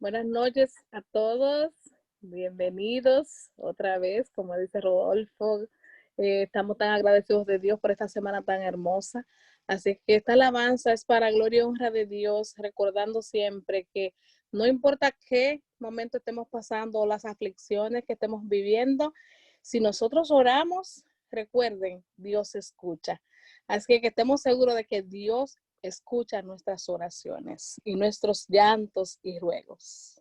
Buenas noches a todos, bienvenidos otra vez, como dice Rodolfo. Estamos tan agradecidos de Dios por esta semana tan hermosa. Así que esta alabanza es para gloria y honra de Dios, recordando siempre que no importa qué momento estemos pasando o las aflicciones que estemos viviendo, si nosotros oramos, recuerden, Dios escucha. Así que estemos seguros de que Dios escucha nuestras oraciones y nuestros llantos y ruegos.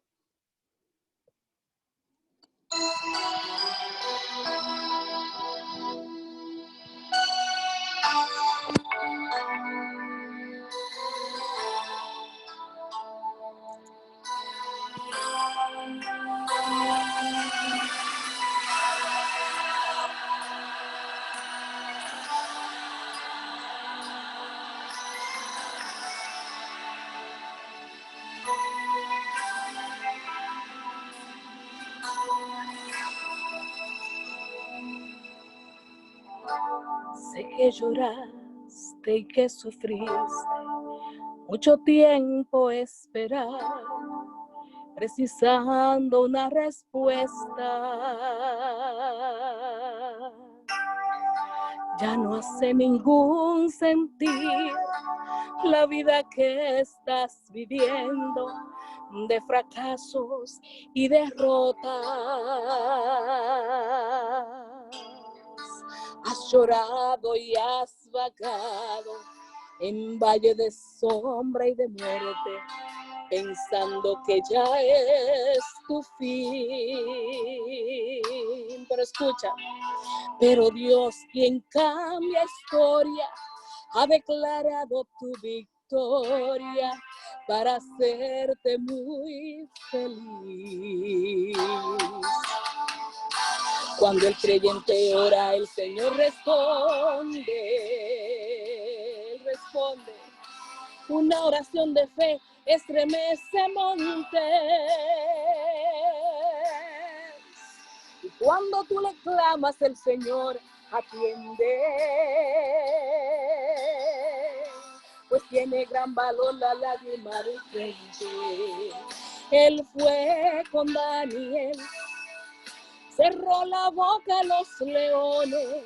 Sé que lloraste y que sufriste mucho tiempo esperar, precisando una respuesta. Ya no hace ningún sentido la vida que estás viviendo, de fracasos y derrotas. Has llorado y has vagado en valle de sombra y de muerte, pensando que ya es tu fin. Pero escucha, pero Dios, quien cambia historia, ha declarado tu victoria para hacerte muy feliz. Cuando el creyente ora, el Señor responde. Él responde. Una oración de fe estremece montes. Y cuando tú le clamas, el Señor atiende. Pues tiene gran valor la lágrima del creyente. Él fue con Daniel, cerró la boca a los leones,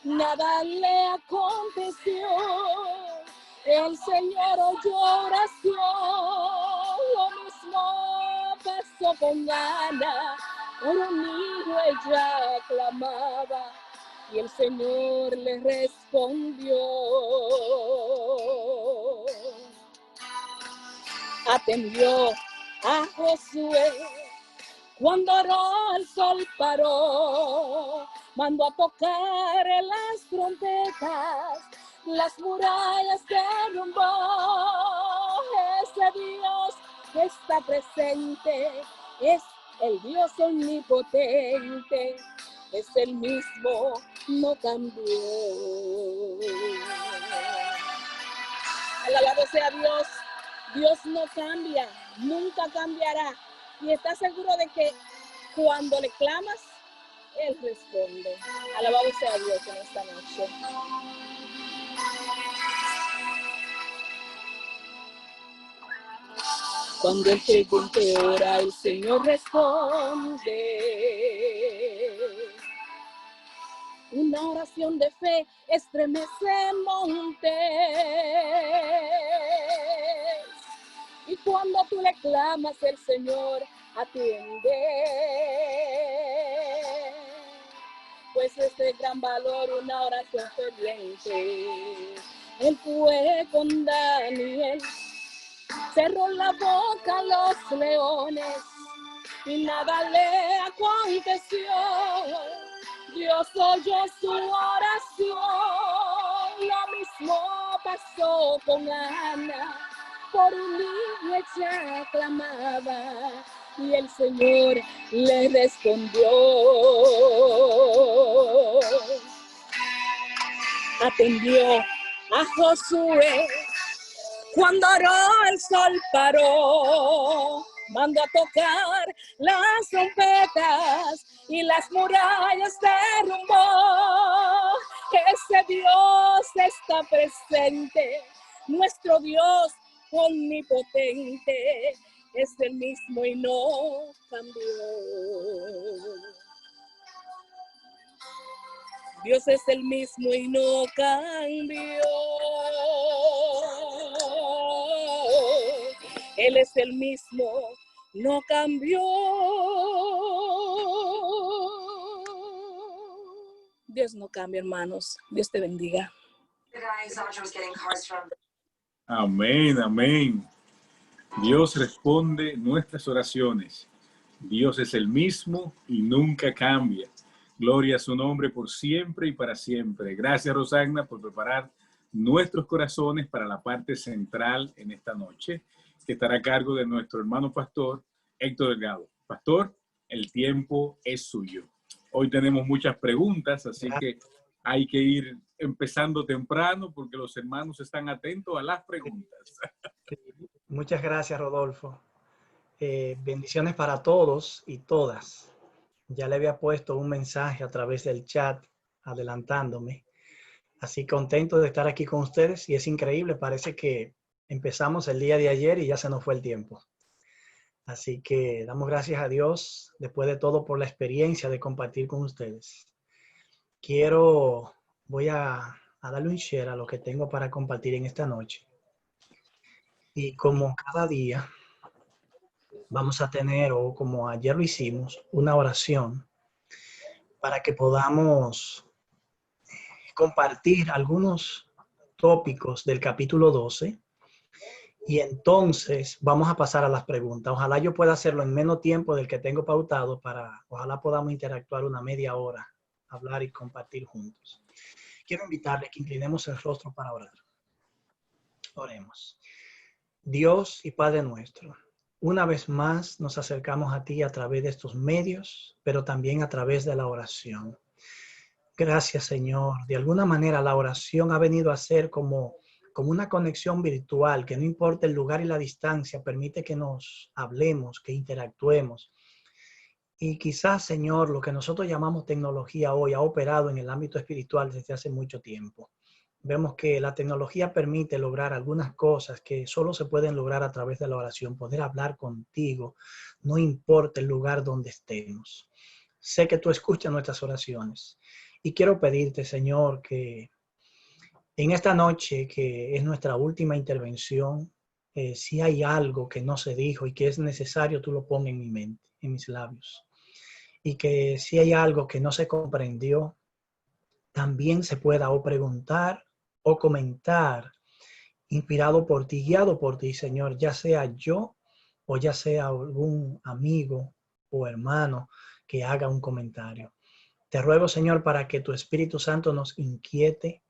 nada le aconteció. El Señor oyó oración, lo mismo pasó con Ana, por un hijo ella clamaba y el Señor le respondió. Atendió a Josué cuando oró, el sol paró, mandó a tocar las trompetas, las murallas derrumbó. Ese Dios que está presente es el Dios omnipotente, es el mismo, no cambió. Alabado sea Dios, Dios no cambia, nunca cambiará. Y estás seguro de que cuando le clamas, Él responde. Alabado sea Dios en esta noche. Cuando el creyente ora, el Señor responde. Una oración de fe estremece montes. Y cuando tú le clamas, el Señor atiende. Pues es de gran valor una oración ferviente. Él fue con Daniel, cerró la boca a los leones y nada le aconteció. Dios oyó su oración, lo mismo pasó con Ana, por un hijo ella clamaba y el Señor le respondió. Atendió a Josué cuando oró, el sol paró, mandó a tocar las trompetas y las murallas derrumbó. Ese Dios está presente, nuestro Dios omnipotente, es el mismo y no cambió. Dios es el mismo y no cambió. Él es el mismo, no cambió. Dios no cambia, hermanos. Dios te bendiga. Amén, amén. Dios responde nuestras oraciones. Dios es el mismo y nunca cambia. Gloria a su nombre por siempre y para siempre. Gracias, Rosagna, por preparar nuestros corazones para la parte central en esta noche, que estará a cargo de nuestro hermano pastor, Héctor Delgado. Pastor, el tiempo es suyo. Hoy tenemos muchas preguntas, así que hay que ir empezando temprano porque los hermanos están atentos a las preguntas. Muchas gracias, Rodolfo. Bendiciones para todos y todas. Ya le había puesto un mensaje a través del chat adelantándome. Así contento de estar aquí con ustedes y es increíble, parece que empezamos el día de ayer y ya se nos fue el tiempo. Así que damos gracias a Dios después de todo por la experiencia de compartir con ustedes. Voy a darle un share a lo que tengo para compartir en esta noche. Y como cada día vamos a tener, o como ayer lo hicimos, una oración para que podamos compartir algunos tópicos del capítulo 12 y entonces vamos a pasar a las preguntas. Ojalá yo pueda hacerlo en menos tiempo del que tengo pautado ojalá podamos interactuar una media hora, hablar y compartir juntos. Quiero invitarles que inclinemos el rostro para orar. Oremos. Dios y Padre nuestro, una vez más nos acercamos a ti a través de estos medios, pero también a través de la oración. Gracias, Señor. De alguna manera la oración ha venido a ser como una conexión virtual, que no importa el lugar y la distancia, permite que nos hablemos, que interactuemos. Y quizás, Señor, lo que nosotros llamamos tecnología hoy ha operado en el ámbito espiritual desde hace mucho tiempo. Vemos que la tecnología permite lograr algunas cosas que solo se pueden lograr a través de la oración, poder hablar contigo, no importa el lugar donde estemos. Sé que tú escuchas nuestras oraciones y quiero pedirte, Señor, que en esta noche, que es nuestra última intervención, si hay algo que no se dijo y que es necesario, tú lo pongas en mi mente, en mis labios. Y que si hay algo que no se comprendió, también se pueda o preguntar o comentar, inspirado por ti, guiado por ti, Señor, ya sea yo o ya sea algún amigo o hermano que haga un comentario. Te ruego, Señor, para que tu Espíritu Santo nos inquiete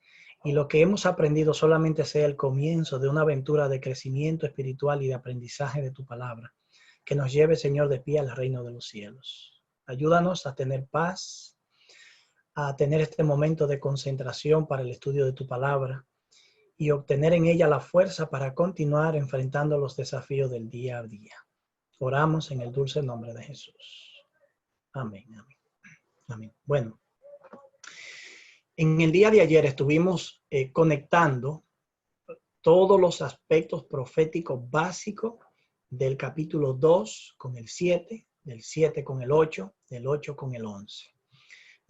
y lo que hemos aprendido solamente sea el comienzo de una aventura de crecimiento espiritual y de aprendizaje de tu palabra, que nos lleve, Señor, de pie al reino de los cielos. Ayúdanos a tener paz, a tener este momento de concentración para el estudio de tu palabra y obtener en ella la fuerza para continuar enfrentando los desafíos del día a día. Oramos en el dulce nombre de Jesús. Amén, amén, amén. Bueno, en el día de ayer estuvimos conectando todos los aspectos proféticos básicos del capítulo 2 con el 7, del 7 con el 8, del 8 con el 11.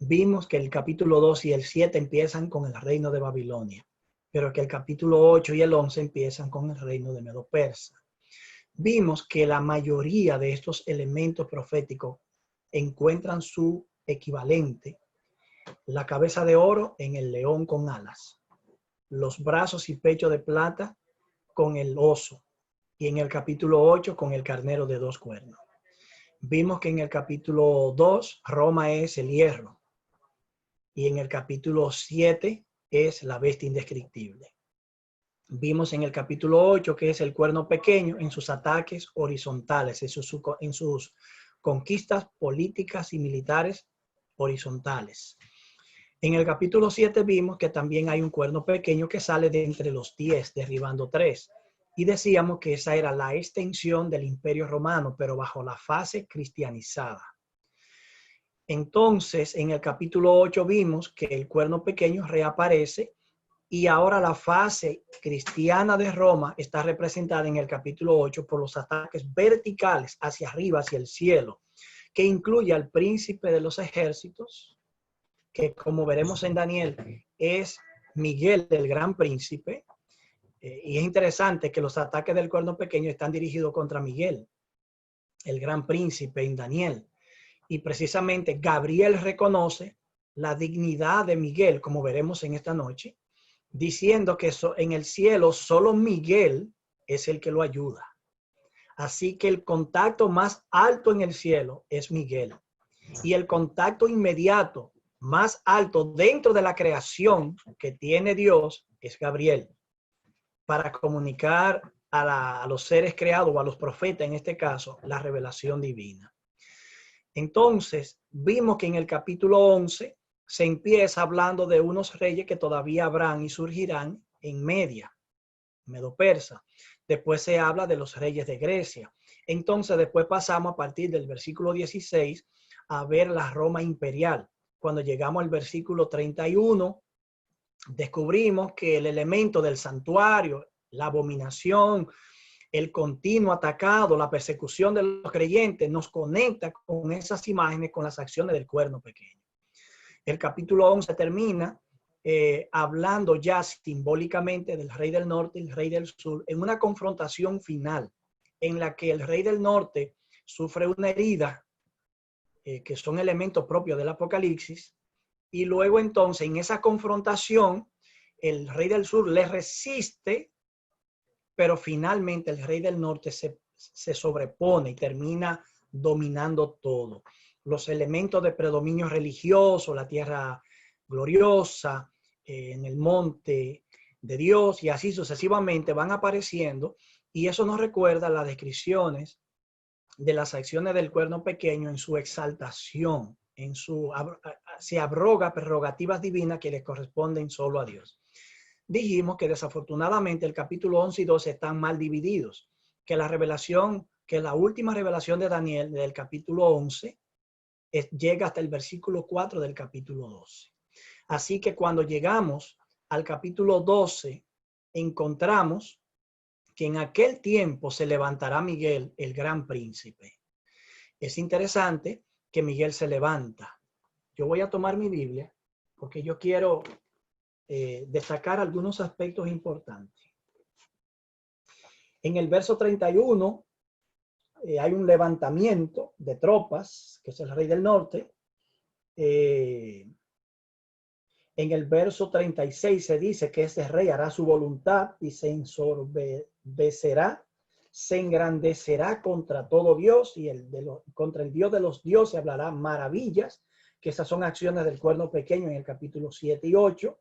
Vimos que el capítulo 2 y el 7 empiezan con el reino de Babilonia, pero que el capítulo 8 y el 11 empiezan con el reino de Medo-Persa. Vimos que la mayoría de estos elementos proféticos encuentran su equivalente, la cabeza de oro en el león con alas, los brazos y pecho de plata con el oso, y en el capítulo 8 con el carnero de 2 cuernos. Vimos que en el capítulo 2 Roma es el hierro, y en el capítulo 7 es la bestia indescriptible. Vimos en el capítulo 8 que es el cuerno pequeño en sus ataques horizontales, en sus conquistas políticas y militares horizontales. En el capítulo 7 vimos que también hay un cuerno pequeño que sale de entre los 10, derribando 3. Y decíamos que esa era la extensión del Imperio Romano, pero bajo la fase cristianizada. Entonces, en el capítulo 8 vimos que el cuerno pequeño reaparece Y ahora la fase cristiana de Roma está representada en el capítulo 8 por los ataques verticales hacia arriba, hacia el cielo, que incluye al príncipe de los ejércitos, que como veremos en Daniel, es Miguel, el gran príncipe. Y es interesante que los ataques del cuerno pequeño están dirigidos contra Miguel, el gran príncipe en Daniel. Y precisamente Gabriel reconoce la dignidad de Miguel, como veremos en esta noche, diciendo que en el cielo solo Miguel es el que lo ayuda. Así que el contacto más alto en el cielo es Miguel. Y el contacto inmediato más alto dentro de la creación que tiene Dios es Gabriel, para comunicar a los seres creados o a los profetas, en este caso, la revelación divina. Entonces, vimos que en el capítulo 11 se empieza hablando de unos reyes que todavía habrán y surgirán en Media, Medo-Persa. Después se habla de los reyes de Grecia. Entonces, después pasamos a partir del versículo 16 a ver la Roma imperial. Cuando llegamos al versículo 31, descubrimos que el elemento del santuario, la abominación, el continuo atacado, la persecución de los creyentes, nos conecta con esas imágenes, con las acciones del cuerno pequeño. El capítulo 11 termina hablando ya simbólicamente del rey del norte y el rey del sur en una confrontación final en la que el rey del norte sufre una herida que son elementos propios del Apocalipsis, y luego entonces en esa confrontación el rey del sur le resiste, pero finalmente el rey del norte se sobrepone y termina dominando todo. Los elementos de predominio religioso, la tierra gloriosa, en el monte de Dios y así sucesivamente van apareciendo, y eso nos recuerda las descripciones de las acciones del cuerno pequeño en su exaltación, se abroga prerrogativas divinas que le corresponden solo a Dios. Dijimos que desafortunadamente el capítulo 11 y 12 están mal divididos, que la última revelación de Daniel del capítulo 11 llega hasta el versículo 4 del capítulo 12. Así que cuando llegamos al capítulo 12, encontramos que en aquel tiempo se levantará Miguel, el gran príncipe. Es interesante que Miguel se levanta. Yo voy a tomar mi Biblia porque yo quiero destacar algunos aspectos importantes. En el verso 31 hay un levantamiento de tropas, que es el rey del norte. En el verso 36 se dice que ese rey hará su voluntad y se ensorbecerá, se engrandecerá contra todo Dios y contra el Dios de los dioses hablará maravillas, que esas son acciones del cuerno pequeño en el capítulo 7 y 8.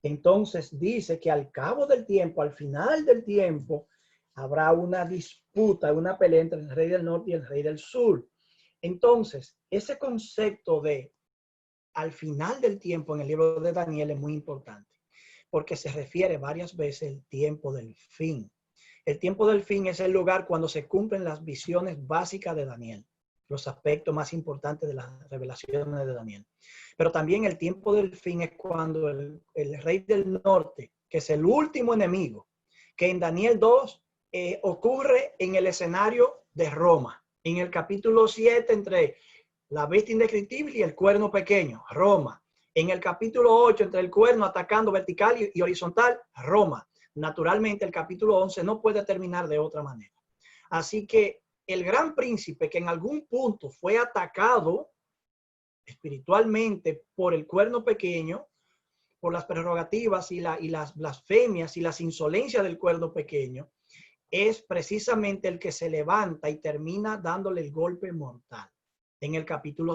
Entonces dice que al cabo del tiempo, al final del tiempo, habrá una disputa, una pelea entre el rey del norte y el rey del sur. Entonces, ese concepto de al final del tiempo en el libro de Daniel es muy importante, porque se refiere varias veces al tiempo del fin. El tiempo del fin es el lugar cuando se cumplen las visiones básicas de Daniel, los aspectos más importantes de las revelaciones de Daniel. Pero también el tiempo del fin es cuando el rey del norte, que es el último enemigo, que en Daniel 2 ocurre en el escenario de Roma. En el capítulo 7 entre la bestia indescriptible y el cuerno pequeño, Roma. En el capítulo 8, entre el cuerno atacando vertical y horizontal, Roma. Naturalmente, el capítulo 11 no puede terminar de otra manera. Así que el gran príncipe, que en algún punto fue atacado espiritualmente por el cuerno pequeño, por las prerrogativas y las blasfemias y las insolencias del cuerno pequeño, es precisamente el que se levanta y termina dándole el golpe mortal. En el capítulo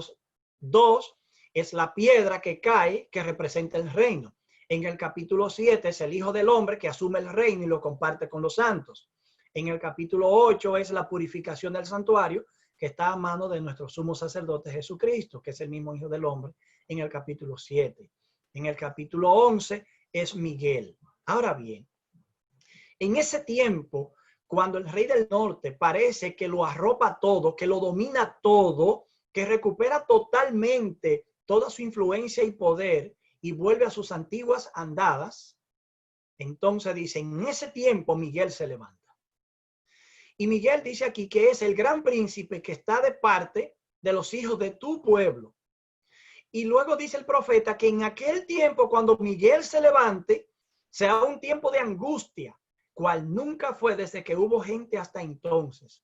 2 es la piedra que cae que representa el reino. En el capítulo 7 es el Hijo del Hombre que asume el reino y lo comparte con los santos. En el capítulo 8 es la purificación del santuario que está a mano de nuestro sumo sacerdote Jesucristo, que es el mismo Hijo del Hombre, en el capítulo 7. En el capítulo 11 es Miguel. Ahora bien, en ese tiempo, cuando el rey del norte parece que lo arropa todo, que lo domina todo, que recupera totalmente toda su influencia y poder y vuelve a sus antiguas andadas, Entonces dice, en ese tiempo Miguel se levanta. Y Miguel dice aquí que es el gran príncipe que está de parte de los hijos de tu pueblo. Y luego dice el profeta que en aquel tiempo, cuando Miguel se levante, será un tiempo de angustia, cual nunca fue desde que hubo gente hasta entonces.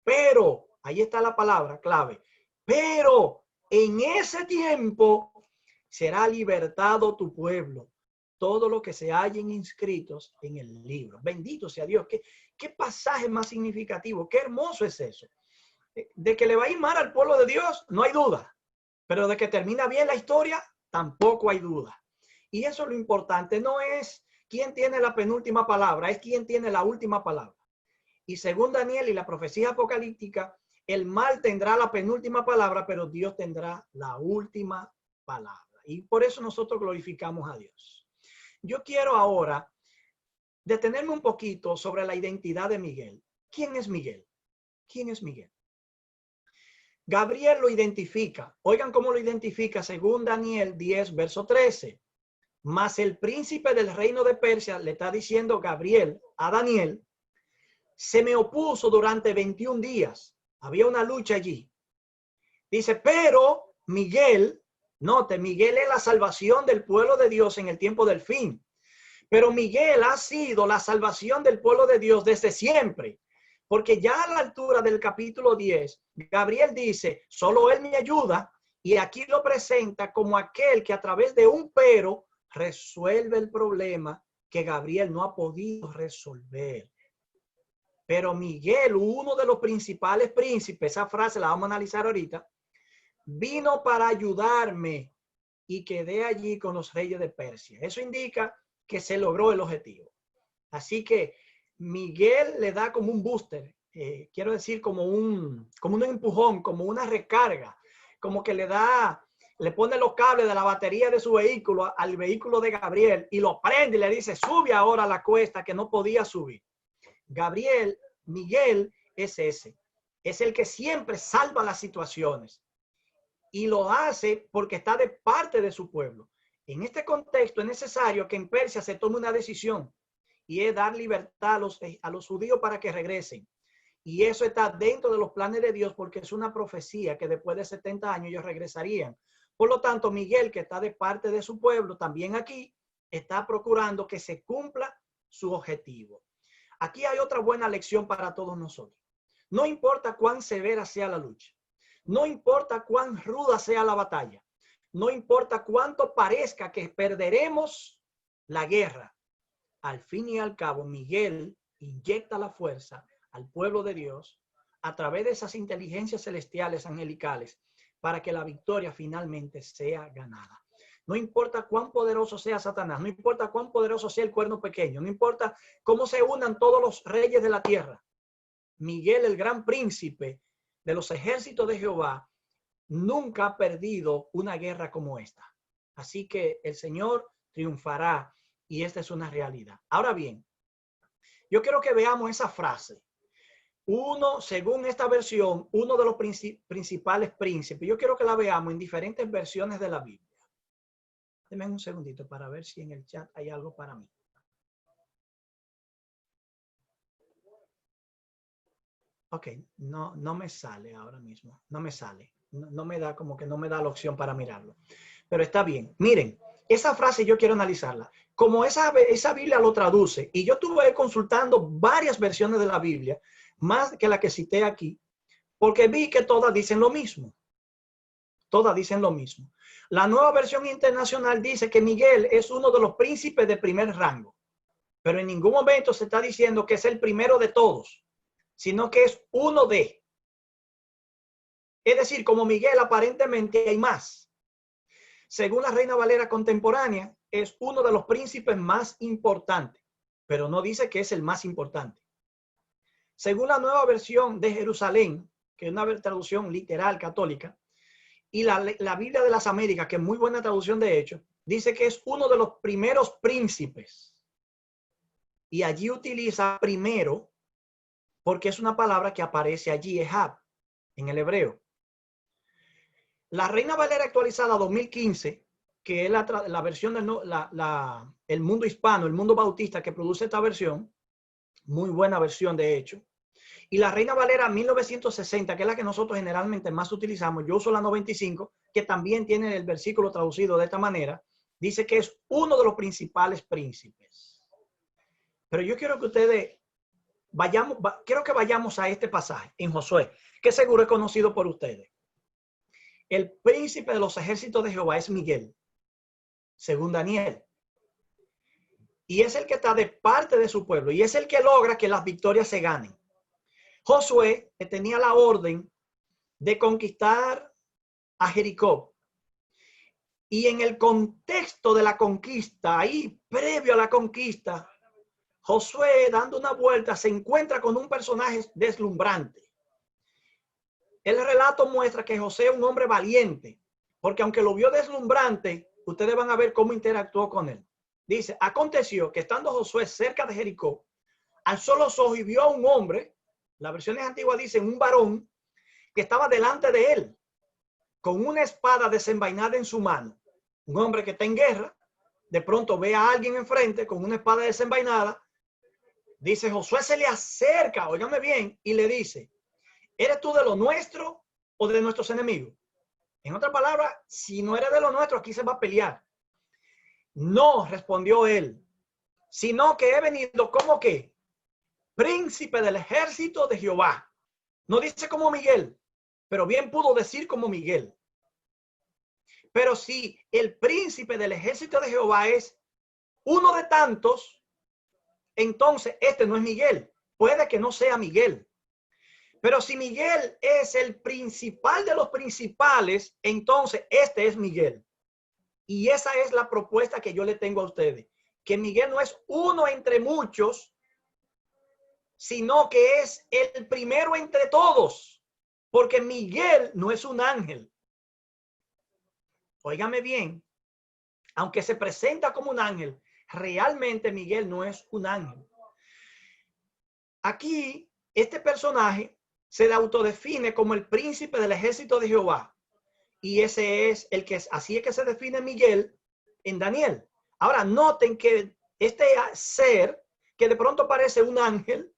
Pero, ahí está la palabra clave, pero en ese tiempo será libertado tu pueblo, todo lo que se hallen inscritos en el libro. Bendito sea Dios. ¿Qué pasaje más significativo? Qué hermoso es eso. De que le va a ir mal al pueblo de Dios, no hay duda. Pero de que termina bien la historia, tampoco hay duda. Y eso es lo importante. No es quién tiene la penúltima palabra, es quién tiene la última palabra. Y según Daniel y la profecía apocalíptica, el mal tendrá la penúltima palabra, pero Dios tendrá la última palabra. Y por eso nosotros glorificamos a Dios. Yo quiero ahora detenerme un poquito sobre la identidad de Miguel. ¿Quién es Miguel? ¿Quién es Miguel? Gabriel lo identifica. Oigan cómo lo identifica según Daniel 10, verso 13. Mas el príncipe del reino de Persia le está diciendo Gabriel a Daniel, se me opuso durante 21 días. Había una lucha allí. Dice, pero Miguel, note, Miguel es la salvación del pueblo de Dios en el tiempo del fin. Pero Miguel ha sido la salvación del pueblo de Dios desde siempre. Porque ya a la altura del capítulo 10, Gabriel dice, solo él me ayuda, y aquí lo presenta como aquel que a través de un pero resuelve el problema que Gabriel no ha podido resolver. Pero Miguel, uno de los principales príncipes, esa frase la vamos a analizar ahorita, vino para ayudarme y quedé allí con los reyes de Persia. Eso indica que se logró el objetivo. Así que Miguel le da como un booster, quiero decir como un empujón, como una recarga, como que le pone los cables de la batería de su vehículo al vehículo de Gabriel y lo prende y le dice, sube ahora a la cuesta que no podía subir. Miguel es ese, es el que siempre salva las situaciones y lo hace porque está de parte de su pueblo. En este contexto es necesario que en Persia se tome una decisión y es dar libertad a los judíos para que regresen. Y eso está dentro de los planes de Dios porque es una profecía que después de 70 años ellos regresarían. Por lo tanto, Miguel, que está de parte de su pueblo, también aquí está procurando que se cumpla su objetivo. Aquí hay otra buena lección para todos nosotros. No importa cuán severa sea la lucha. No importa cuán ruda sea la batalla. No importa cuánto parezca que perderemos la guerra. Al fin y al cabo, Miguel inyecta la fuerza al pueblo de Dios a través de esas inteligencias celestiales angelicales para que la victoria finalmente sea ganada. No importa cuán poderoso sea Satanás, no importa cuán poderoso sea el cuerno pequeño, no importa cómo se unan todos los reyes de la tierra. Miguel, el gran príncipe de los ejércitos de Jehová, nunca ha perdido una guerra como esta. Así que el Señor triunfará. Y esta es una realidad. Ahora bien, yo quiero que veamos esa frase. Según esta versión, uno de los principales príncipes. Yo quiero que la veamos en diferentes versiones de la Biblia. Denme un segundito para ver si en el chat hay algo para mí. Ok, no me sale ahora mismo. No me sale. No me da, como que no me da la opción para mirarlo. Pero está bien. Miren, esa frase yo quiero analizarla. Como esa Biblia lo traduce, y yo estuve consultando varias versiones de la Biblia, más que la que cité aquí, porque vi que todas dicen lo mismo. Todas dicen lo mismo. La Nueva Versión Internacional dice que Miguel es uno de los príncipes de primer rango, pero en ningún momento se está diciendo que es el primero de todos, sino que es uno de. Es decir, como Miguel aparentemente hay más. Según la Reina Valera contemporánea, es uno de los príncipes más importantes, pero no dice que es el más importante. Según la Nueva Versión de Jerusalén, que es una traducción literal católica, y la Biblia de las Américas, que es muy buena traducción de hecho, dice que es uno de los primeros príncipes. Y allí utiliza primero, porque es una palabra que aparece allí, Ehab, en el hebreo. La Reina Valera actualizada 2015, que es la versión el mundo hispano, el mundo bautista que produce esta versión, muy buena versión de hecho. Y la Reina Valera 1960, que es la que nosotros generalmente más utilizamos, yo uso la 95, que también tiene el versículo traducido de esta manera, dice que es uno de los principales príncipes. Pero yo quiero que ustedes quiero que vayamos a este pasaje en Josué, que seguro es conocido por ustedes. El príncipe de los ejércitos de Jehová es Miguel, según Daniel. Y es el que está de parte de su pueblo y es el que logra que las victorias se ganen. Josué tenía la orden de conquistar a Jericó. Y en el contexto de la conquista, ahí previo a la conquista, Josué, dando una vuelta, se encuentra con un personaje deslumbrante. El relato muestra que José es un hombre valiente, porque aunque lo vio deslumbrante, ustedes van a ver cómo interactuó con él. Dice, aconteció que estando Josué cerca de Jericó, alzó los ojos y vio a un hombre, las versiones antiguas dicen un varón, que estaba delante de él, con una espada desenvainada en su mano. Un hombre que está en guerra, de pronto ve a alguien enfrente con una espada desenvainada. Dice, Josué se le acerca, óigame bien, y le dice, ¿eres tú de lo nuestro o de nuestros enemigos? En otras palabras, si no eres de lo nuestro, aquí se va a pelear. No, respondió él, sino que he venido como que príncipe del ejército de Jehová. No dice como Miguel, pero bien pudo decir como Miguel. Pero si el príncipe del ejército de Jehová es uno de tantos, entonces este no es Miguel. Puede que no sea Miguel. Pero si Miguel es el principal de los principales, entonces este es Miguel. Y esa es la propuesta que yo le tengo a ustedes. Que Miguel no es uno entre muchos, sino que es el primero entre todos. Porque Miguel no es un ángel. Óigame bien, aunque se presenta como un ángel, realmente Miguel no es un ángel. Aquí, este personaje se le autodefine como el príncipe del ejército de Jehová. Y ese es el que es, así es que se define Miguel en Daniel. Ahora, noten que este ser, que de pronto parece un ángel,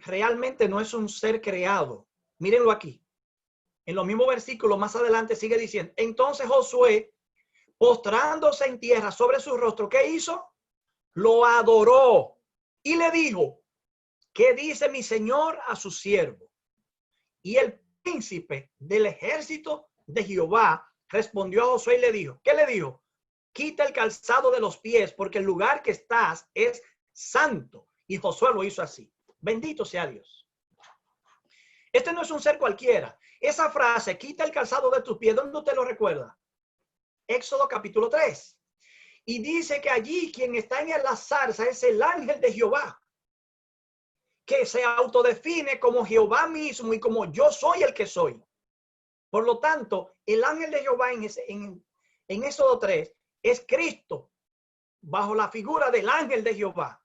realmente no es un ser creado. Mírenlo aquí. En los mismos versículos más adelante sigue diciendo, entonces Josué, postrándose en tierra sobre su rostro, ¿qué hizo? Lo adoró y le dijo, ¿qué dice mi señor a su siervo? Y el príncipe del ejército de Jehová respondió a Josué y le dijo, ¿qué le dijo? Quita el calzado de los pies porque el lugar que estás es santo. Y Josué lo hizo así. Bendito sea Dios. Este no es un ser cualquiera. Esa frase, quita el calzado de tus pies, ¿dónde usted lo recuerda? Éxodo capítulo 3. Y dice que allí quien está en la zarza es el ángel de Jehová, que se autodefine como Jehová mismo y como yo soy el que soy. Por lo tanto, el ángel de Jehová en Éxodo 3 es Cristo, bajo la figura del ángel de Jehová,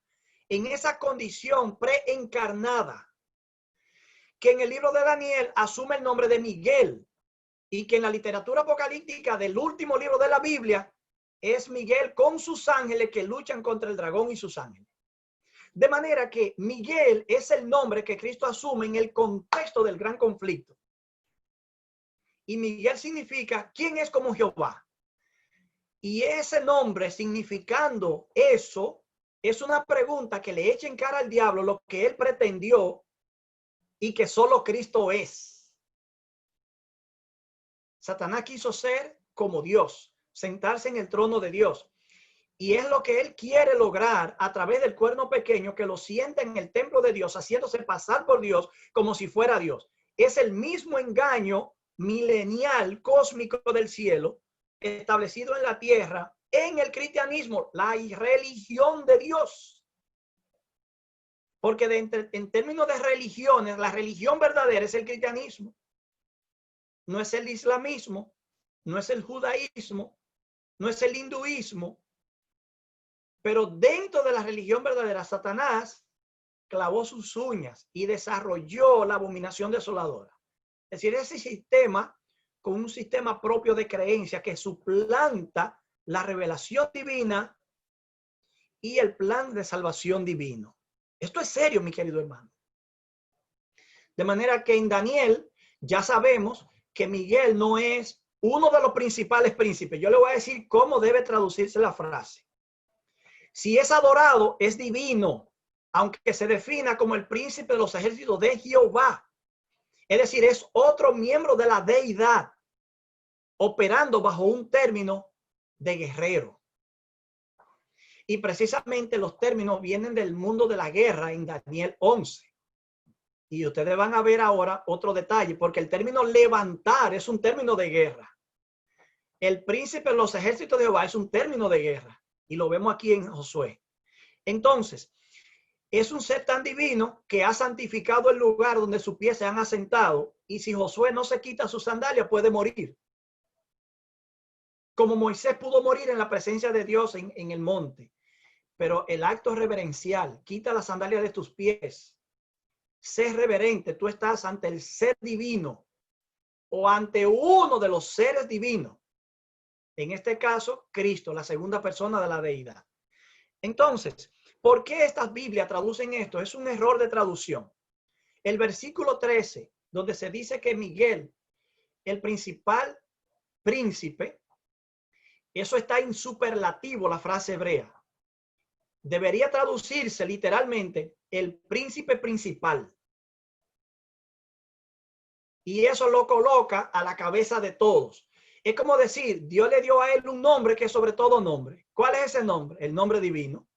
en esa condición preencarnada, que en el libro de Daniel asume el nombre de Miguel y que en la literatura apocalíptica del último libro de la Biblia es Miguel con sus ángeles que luchan contra el dragón y sus ángeles. De manera que Miguel es el nombre que Cristo asume en el contexto del gran conflicto. Y Miguel significa ¿quién es como Jehová? Y ese nombre significando eso es una pregunta que le echa en cara al diablo lo que él pretendió y que solo Cristo es. Satanás quiso ser como Dios, sentarse en el trono de Dios. Y es lo que él quiere lograr a través del cuerno pequeño que lo sienta en el templo de Dios, haciéndose pasar por Dios como si fuera Dios. Es el mismo engaño milenial cósmico del cielo establecido en la tierra en el cristianismo, la religión de Dios. Porque en términos de religiones, la religión verdadera es el cristianismo. No es el islamismo, no es el judaísmo, no es el hinduismo. Pero dentro de la religión verdadera, Satanás clavó sus uñas y desarrolló la abominación desoladora. Es decir, ese sistema con un sistema propio de creencia que suplanta la revelación divina y el plan de salvación divino. Esto es serio, mi querido hermano. De manera que en Daniel ya sabemos que Miguel no es uno de los principales príncipes. Yo le voy a decir cómo debe traducirse la frase. Si es adorado, es divino, aunque se defina como el príncipe de los ejércitos de Jehová. Es decir, es otro miembro de la deidad, operando bajo un término de guerrero. Y precisamente los términos vienen del mundo de la guerra en Daniel 11. Y ustedes van a ver ahora otro detalle, porque el término levantar es un término de guerra. El príncipe de los ejércitos de Jehová es un término de guerra. Y lo vemos aquí en Josué. Entonces, es un ser tan divino que ha santificado el lugar donde sus pies se han asentado. Y si Josué no se quita sus sandalias, puede morir. Como Moisés pudo morir en la presencia de Dios en el monte. Pero el acto reverencial, quita las sandalias de tus pies. Sé reverente, tú estás ante el ser divino o ante uno de los seres divinos. En este caso, Cristo, la segunda persona de la deidad. Entonces, ¿por qué estas Biblias traducen esto? Es un error de traducción. El versículo 13, donde se dice que Miguel, el principal príncipe, eso está en superlativo, la frase hebrea. Debería traducirse literalmente el príncipe principal. Y eso lo coloca a la cabeza de todos. Es como decir, Dios le dio a él un nombre que es sobre todo nombre. ¿Cuál es ese nombre? El nombre divino.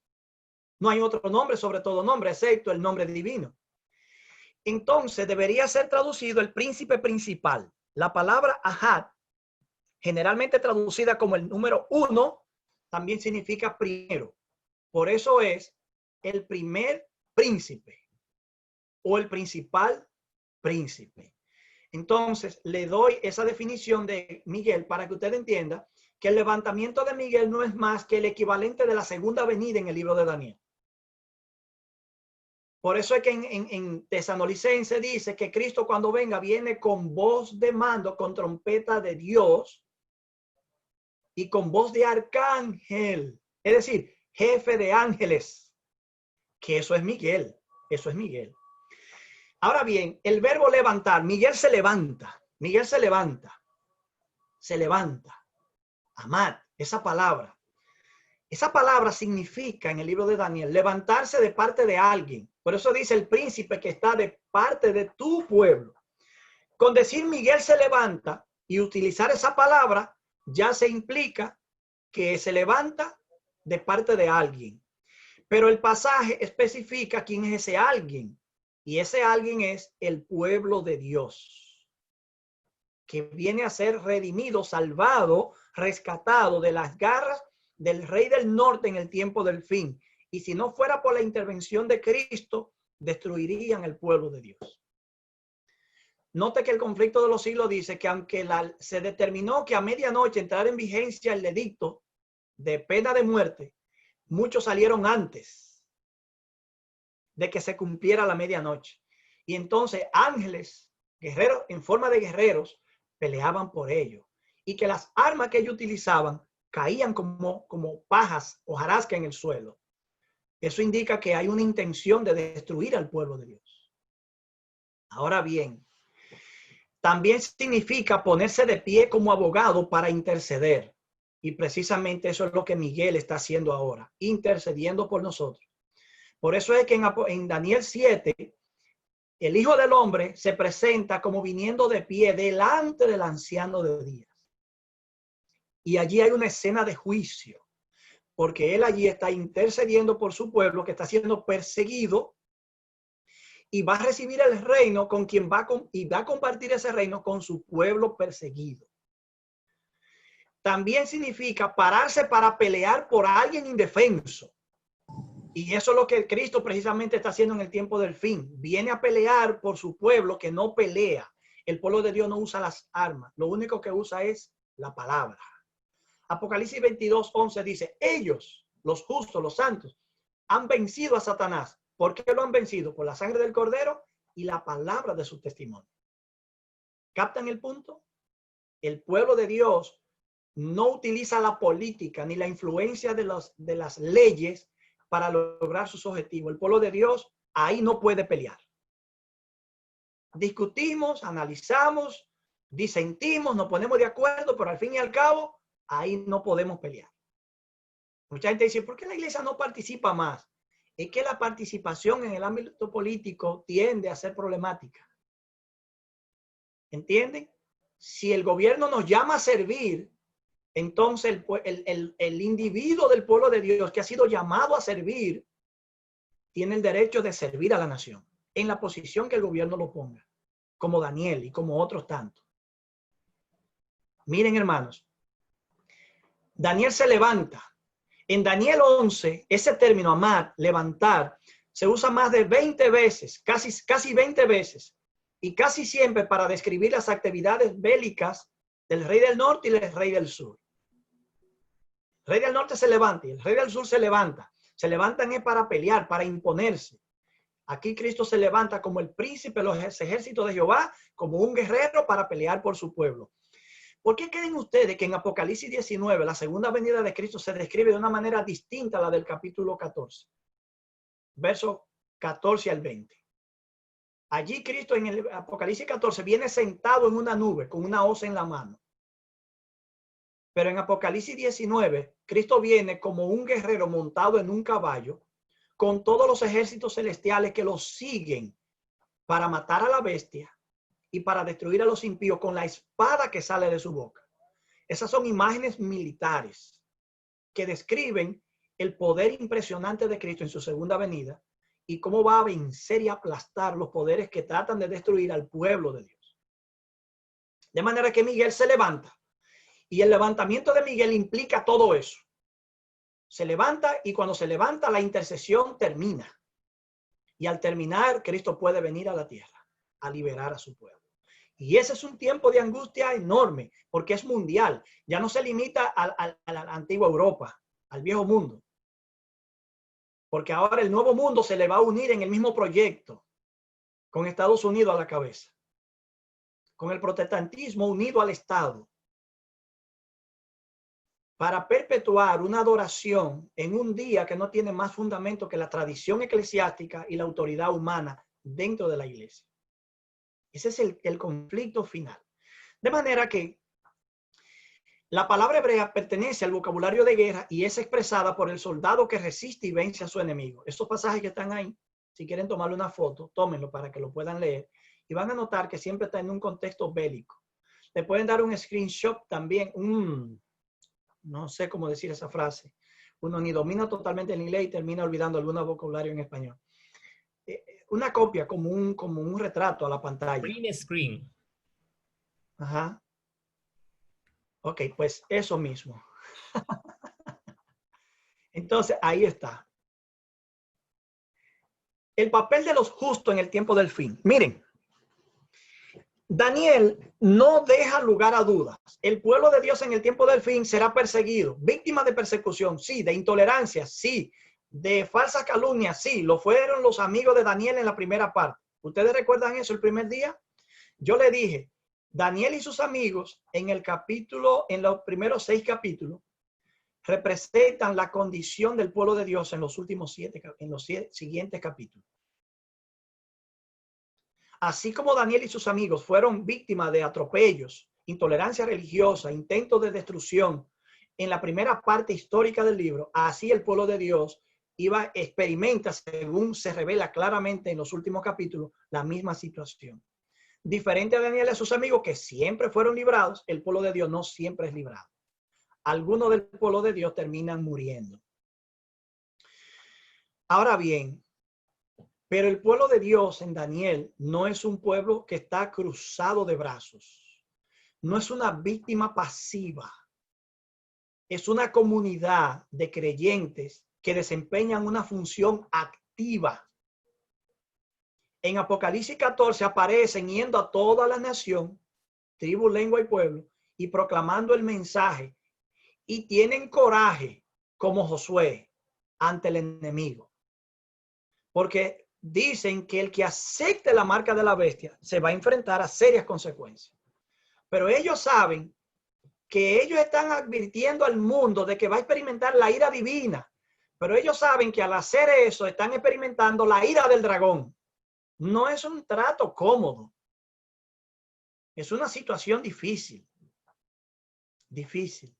No hay otro nombre sobre todo nombre, excepto el nombre divino. Entonces debería ser traducido el príncipe principal. La palabra Ahad, generalmente traducida como el número 1, también significa primero. Por eso es el primer príncipe o el principal príncipe. Entonces, le doy esa definición de Miguel para que usted entienda que el levantamiento de Miguel no es más que el equivalente de la segunda venida en el libro de Daniel. Por eso es que en Tesalonicenses dice que Cristo cuando venga viene con voz de mando, con trompeta de Dios y con voz de arcángel, es decir, jefe de ángeles, que eso es Miguel, eso es Miguel. Ahora bien, el verbo levantar, Miguel se levanta, se levanta. Amad, esa palabra significa en el libro de Daniel, levantarse de parte de alguien. Por eso dice el príncipe que está de parte de tu pueblo. Con decir Miguel se levanta y utilizar esa palabra, ya se implica que se levanta de parte de alguien. Pero el pasaje especifica quién es ese alguien. Y ese alguien es el pueblo de Dios, que viene a ser redimido, salvado, rescatado de las garras del rey del norte en el tiempo del fin. Y si no fuera por la intervención de Cristo, destruirían el pueblo de Dios. Note que el conflicto de los siglos dice que aunque se determinó que a medianoche entrara en vigencia el edicto de pena de muerte, muchos salieron antes de que se cumpliera la medianoche. Y entonces ángeles, guerreros en forma de guerreros, peleaban por ello. Y que las armas que ellos utilizaban caían como pajas o hojarasca en el suelo. Eso indica que hay una intención de destruir al pueblo de Dios. Ahora bien, también significa ponerse de pie como abogado para interceder. Y precisamente eso es lo que Miguel está haciendo ahora, intercediendo por nosotros. Por eso es que en Daniel 7, el Hijo del Hombre se presenta como viniendo de pie delante del anciano de días. Y allí hay una escena de juicio, porque él allí está intercediendo por su pueblo que está siendo perseguido y va a recibir el reino con quien va a compartir ese reino con su pueblo perseguido. También significa pararse para pelear por alguien indefenso. Y eso es lo que Cristo precisamente está haciendo en el tiempo del fin. Viene a pelear por su pueblo que no pelea. El pueblo de Dios no usa las armas. Lo único que usa es la palabra. Apocalipsis 22:11 dice, ellos, los justos, los santos, han vencido a Satanás. ¿Por qué lo han vencido? Por la sangre del Cordero y la palabra de su testimonio. ¿Captan el punto? El pueblo de Dios no utiliza la política ni la influencia de las leyes para lograr sus objetivos. El pueblo de Dios ahí no puede pelear. Discutimos, analizamos, disentimos, nos ponemos de acuerdo, pero al fin y al cabo, ahí no podemos pelear. Mucha gente dice, ¿por qué la iglesia no participa más? Es que la participación en el ámbito político tiende a ser problemática. ¿Entienden? Si el gobierno nos llama a servir, entonces el individuo del pueblo de Dios que ha sido llamado a servir, tiene el derecho de servir a la nación en la posición que el gobierno lo ponga, como Daniel y como otros tantos. Miren, hermanos, Daniel se levanta. En Daniel 11, ese término amar, levantar, se usa más de 20 veces, casi 20 veces, y casi siempre para describir las actividades bélicas del rey del norte y del rey del sur. El rey del norte se levanta y el rey del sur se levanta. Se levantan es para pelear, para imponerse. Aquí Cristo se levanta como el príncipe de los ejércitos de Jehová, como un guerrero para pelear por su pueblo. ¿Por qué creen ustedes que en Apocalipsis 19, la segunda venida de Cristo se describe de una manera distinta a la del capítulo 14? Versos 14 al 20. Allí Cristo en el Apocalipsis 14 viene sentado en una nube con una hoz en la mano. Pero en Apocalipsis 19, Cristo viene como un guerrero montado en un caballo con todos los ejércitos celestiales que lo siguen para matar a la bestia y para destruir a los impíos con la espada que sale de su boca. Esas son imágenes militares que describen el poder impresionante de Cristo en su segunda venida y cómo va a vencer y aplastar los poderes que tratan de destruir al pueblo de Dios. De manera que Miguel se levanta y el levantamiento de Miguel implica todo eso. Se levanta y cuando se levanta la intercesión termina. Y al terminar, Cristo puede venir a la tierra a liberar a su pueblo. Y ese es un tiempo de angustia enorme porque es mundial. Ya no se limita a la antigua Europa, al viejo mundo. Porque ahora el nuevo mundo se le va a unir en el mismo proyecto con Estados Unidos a la cabeza. Con el protestantismo unido al Estado. Para perpetuar una adoración en un día que no tiene más fundamento que la tradición eclesiástica y la autoridad humana dentro de la iglesia. Ese es el conflicto final. De manera que la palabra hebrea pertenece al vocabulario de guerra y es expresada por el soldado que resiste y vence a su enemigo. Estos pasajes que están ahí, si quieren tomarle una foto, tómenlo para que lo puedan leer y van a notar que siempre está en un contexto bélico. Le pueden dar un screenshot también, no sé cómo decir esa frase. Uno ni domina totalmente el inglés y termina olvidando algún vocabulario en español. Una copia como un retrato a la pantalla. Green screen. Ajá. Ok, pues eso mismo. Entonces, ahí está. El papel de los justos en el tiempo del fin. Miren. Daniel no deja lugar a dudas. El pueblo de Dios en el tiempo del fin será perseguido, víctima de persecución, sí, de intolerancia, sí, de falsas calumnias, sí, lo fueron los amigos de Daniel en la primera parte. ¿Ustedes recuerdan eso el primer día? Yo le dije, Daniel y sus amigos en el capítulo, en los primeros 6 capítulos, representan la condición del pueblo de Dios en los últimos 7, en los siguientes capítulos. Así como Daniel y sus amigos fueron víctimas de atropellos, intolerancia religiosa, intentos de destrucción en la primera parte histórica del libro, así el pueblo de Dios experimenta, según se revela claramente en los últimos capítulos, la misma situación. Diferente a Daniel y a sus amigos que siempre fueron librados, el pueblo de Dios no siempre es librado. Algunos del pueblo de Dios terminan muriendo. Ahora bien, pero el pueblo de Dios en Daniel no es un pueblo que está cruzado de brazos. No es una víctima pasiva. Es una comunidad de creyentes que desempeñan una función activa. En Apocalipsis 14 aparecen yendo a toda la nación, tribu, lengua y pueblo, y proclamando el mensaje. Y tienen coraje como Josué ante el enemigo. Porque dicen que el que acepte la marca de la bestia se va a enfrentar a serias consecuencias. Pero ellos saben que ellos están advirtiendo al mundo de que va a experimentar la ira divina, Pero ellos saben que al hacer eso están experimentando la ira del dragón. No es un trato cómodo. Es una situación difícil. Difícil.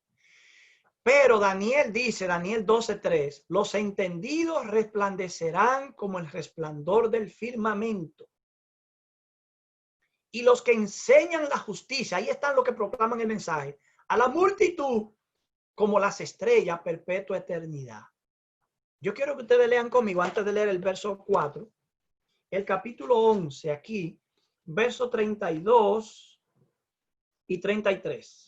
Pero Daniel dice, Daniel 12:3, los entendidos resplandecerán como el resplandor del firmamento. Y los que enseñan la justicia, ahí están los que proclaman el mensaje, a la multitud como las estrellas, perpetua eternidad. Yo quiero que ustedes lean conmigo antes de leer el verso 4, el capítulo 11 aquí, verso 32 y 33.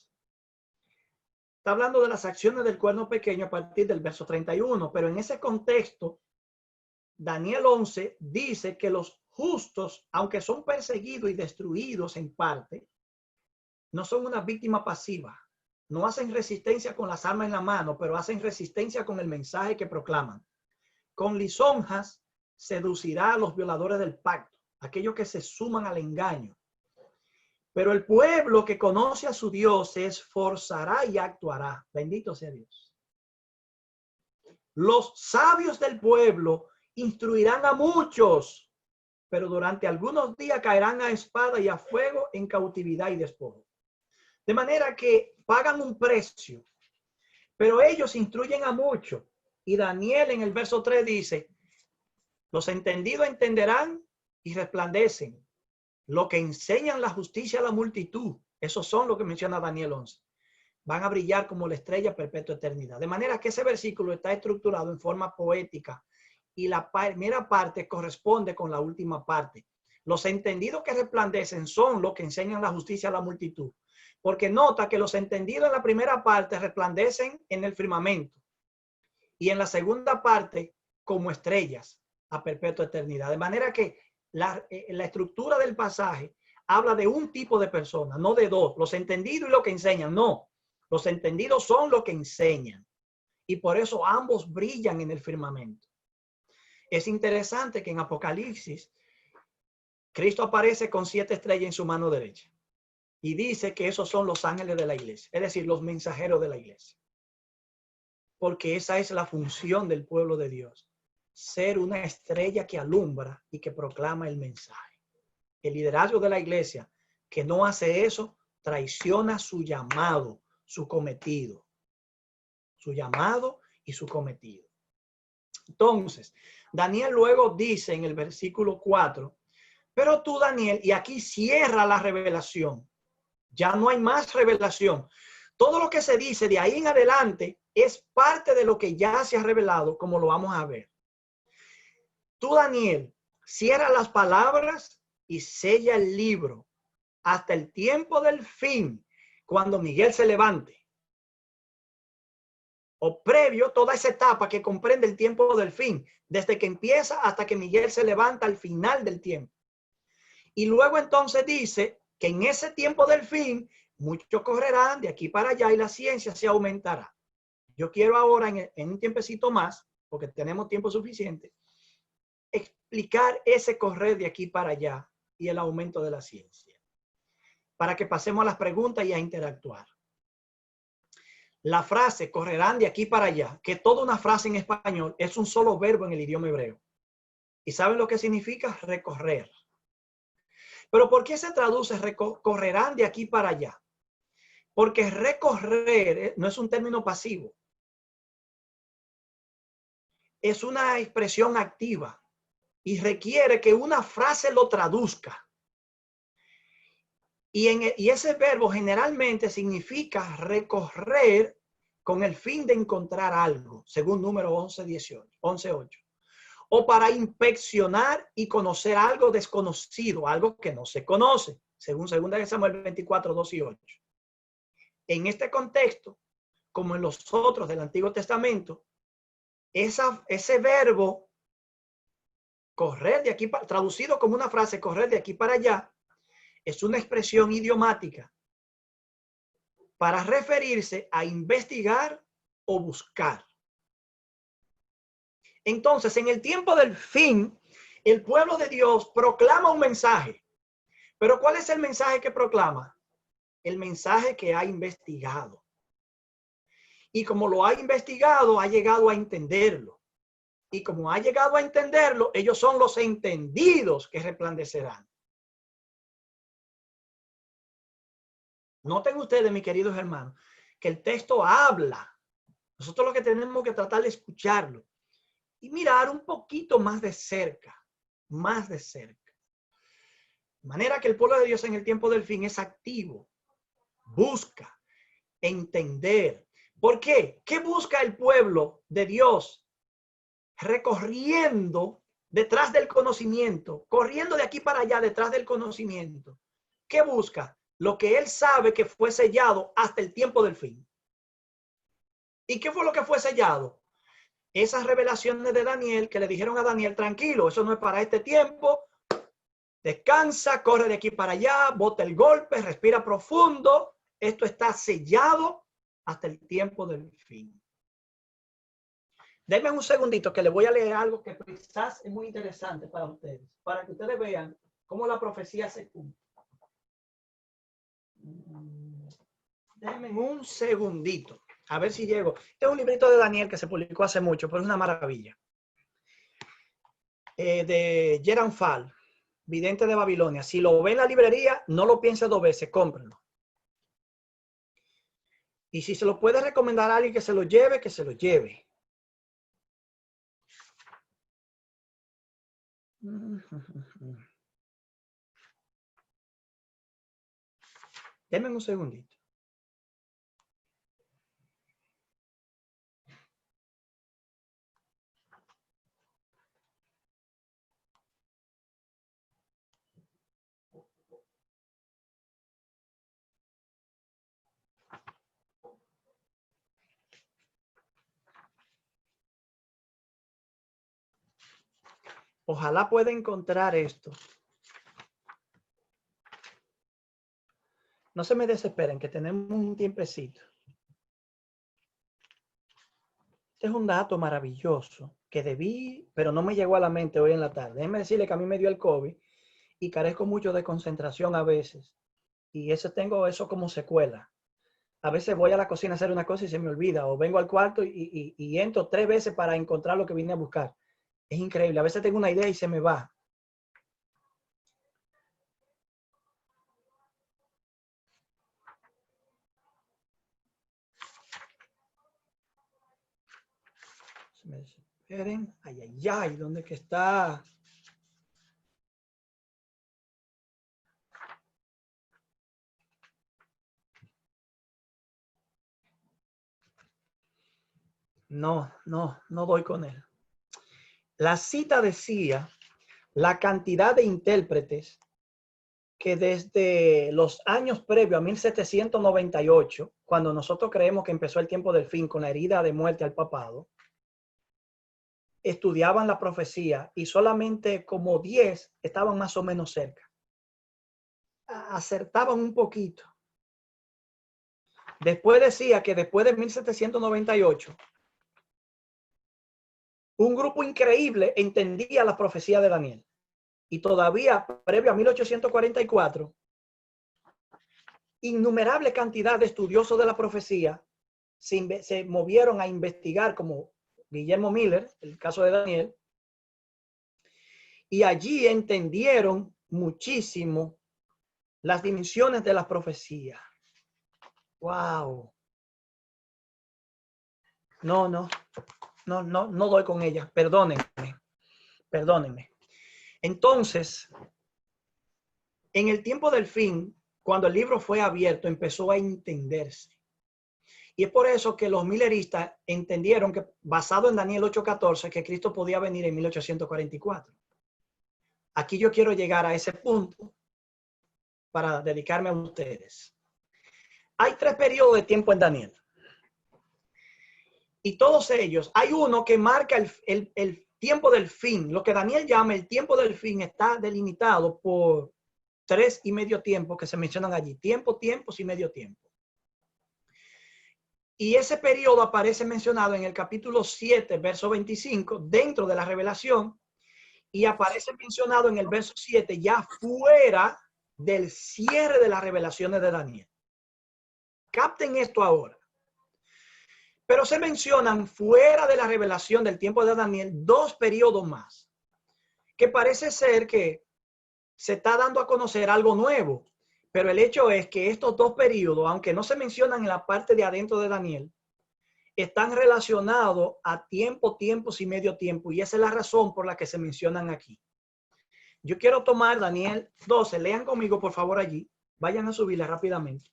Está hablando de las acciones del cuerno pequeño a partir del verso 31, pero en ese contexto, Daniel 11 dice que los justos, aunque son perseguidos y destruidos en parte, no son una víctima pasiva. No hacen resistencia con las armas en la mano, pero hacen resistencia con el mensaje que proclaman. Con lisonjas seducirá a los violadores del pacto, aquellos que se suman al engaño. Pero el pueblo que conoce a su Dios se esforzará y actuará. Bendito sea Dios. Los sabios del pueblo instruirán a muchos, pero durante algunos días caerán a espada y a fuego en cautividad y despojo. De manera que pagan un precio, pero ellos instruyen a muchos. Y Daniel en el verso 3 dice, los entendidos entenderán y resplandecen. Lo que enseñan la justicia a la multitud, esos son lo que menciona Daniel 11. Van a brillar como la estrella perpetua eternidad. De manera que ese versículo está estructurado en forma poética y la primera parte corresponde con la última parte. Los entendidos que resplandecen son los que enseñan la justicia a la multitud. Porque nota que los entendidos en la primera parte resplandecen en el firmamento y en la segunda parte como estrellas a perpetua eternidad. De manera que la estructura del pasaje habla de un tipo de persona, no de dos. Los entendidos y los que enseñan, no. Los entendidos son los que enseñan. Y por eso ambos brillan en el firmamento. Es interesante que en Apocalipsis, Cristo aparece con 7 estrellas en su mano derecha. Y dice que esos son los ángeles de la iglesia, es decir, los mensajeros de la iglesia. Porque esa es la función del pueblo de Dios. Ser una estrella que alumbra y que proclama el mensaje. El liderazgo de la iglesia que no hace eso, traiciona su llamado, su cometido. Su llamado y su cometido. Entonces, Daniel luego dice en el versículo 4, pero tú, Daniel, y aquí cierra la revelación. Ya no hay más revelación. Todo lo que se dice de ahí en adelante es parte de lo que ya se ha revelado, como lo vamos a ver. Tú, Daniel, cierra las palabras y sella el libro hasta el tiempo del fin, cuando Miguel se levante. O previo, toda esa etapa que comprende el tiempo del fin, desde que empieza hasta que Miguel se levanta al final del tiempo. Y luego entonces dice que en ese tiempo del fin, muchos correrán de aquí para allá y la ciencia se aumentará. Yo quiero ahora, en un tiempecito más, porque tenemos tiempo suficiente, explicar ese correr de aquí para allá y el aumento de la ciencia, para que pasemos a las preguntas y a interactuar. La frase correrán de aquí para allá, que toda una frase en español es un solo verbo en el idioma hebreo. ¿Y saben lo que significa? Recorrer. Pero ¿por qué se traduce correrán de aquí para allá? Porque recorrer no es un término pasivo. Es una expresión activa y requiere que una frase lo traduzca. Y ese verbo generalmente significa recorrer con el fin de encontrar algo, según número 11:8. O para inspeccionar y conocer algo desconocido, algo que no se conoce, según 2 Samuel 24:2-8. En este contexto, como en los otros del Antiguo Testamento, ese verbo correr de aquí, traducido como una frase, correr de aquí para allá, es una expresión idiomática para referirse a investigar o buscar. Entonces, en el tiempo del fin, el pueblo de Dios proclama un mensaje. Pero ¿cuál es el mensaje que proclama? El mensaje que ha investigado. Y como lo ha investigado, ha llegado a entenderlo. Y como ha llegado a entenderlo, ellos son los entendidos que resplandecerán. Noten ustedes, mis queridos hermanos, que el texto habla. Nosotros lo que tenemos que tratar de escucharlo y mirar un poquito más de cerca, más de cerca. De manera que el pueblo de Dios en el tiempo del fin es activo, busca entender. ¿Por qué? ¿Qué busca el pueblo de Dios? Recorriendo detrás del conocimiento, corriendo de aquí para allá detrás del conocimiento. ¿Qué busca? Lo que él sabe que fue sellado hasta el tiempo del fin. ¿Y qué fue lo que fue sellado? Esas revelaciones de Daniel que le dijeron a Daniel, tranquilo, eso no es para este tiempo. Descansa, corre de aquí para allá, bota el golpe, respira profundo. Esto está sellado hasta el tiempo del fin. Denme un segundito que le voy a leer algo que quizás es muy interesante para ustedes, para que ustedes vean cómo la profecía se cumple. Denme un segundito, a ver si llego. Este es un librito de Daniel que se publicó hace mucho, pero es una maravilla. De Jerome Fall, vidente de Babilonia. Si lo ve en la librería, no lo piense dos veces, cómprenlo. Y si se lo puede recomendar a alguien que se lo lleve, que se lo lleve. Denme un segundito. Ojalá pueda encontrar esto. No se me desesperen, que tenemos un tiempecito. Este es un dato maravilloso que debí, pero no me llegó a la mente hoy en la tarde. Déjenme decirle que a mí me dio el COVID y carezco mucho de concentración a veces. Y tengo eso como secuela. A veces voy a la cocina a hacer una cosa y se me olvida. O vengo al cuarto y entro 3 veces para encontrar lo que vine a buscar. Es increíble. A veces tengo una idea y se me va. Se me desesperen. Ay, ay, ay. ¿Dónde es que está? No doy con él. La cita decía la cantidad de intérpretes que desde los años previos a 1798, cuando nosotros creemos que empezó el tiempo del fin con la herida de muerte al papado, estudiaban la profecía y solamente como 10 estaban más o menos cerca. Acertaban un poquito. Después decía que después de 1798, un grupo increíble entendía la profecía de Daniel. Y todavía, previo a 1844, innumerable cantidad de estudiosos de la profecía se movieron a investigar, como Guillermo Miller, el caso de Daniel, y allí entendieron muchísimo las dimensiones de la profecía. ¡Wow! No doy con ella. Perdónenme. Entonces, en el tiempo del fin, cuando el libro fue abierto, empezó a entenderse. Y es por eso que los mileristas entendieron que, basado en Daniel 8:14, que Cristo podía venir en 1844. Aquí yo quiero llegar a ese punto para dedicarme a ustedes. Hay 3 periodos de tiempo en Daniel. Y todos ellos, hay uno que marca el tiempo del fin. Lo que Daniel llama el tiempo del fin está delimitado por 3 y medio tiempos que se mencionan allí. Tiempos y medio tiempo. Y ese periodo aparece mencionado en el capítulo 7, verso 25, dentro de la revelación. Y aparece mencionado en el verso 7, ya fuera del cierre de las revelaciones de Daniel. Capten esto ahora. Pero se mencionan fuera de la revelación del tiempo de Daniel 2 periodos más, que parece ser que se está dando a conocer algo nuevo. Pero el hecho es que estos 2 periodos, aunque no se mencionan en la parte de adentro de Daniel, están relacionados a tiempo, tiempos y medio tiempo. Y esa es la razón por la que se mencionan aquí. Yo quiero tomar Daniel 12. Lean conmigo, por favor, allí. Vayan a subirla rápidamente.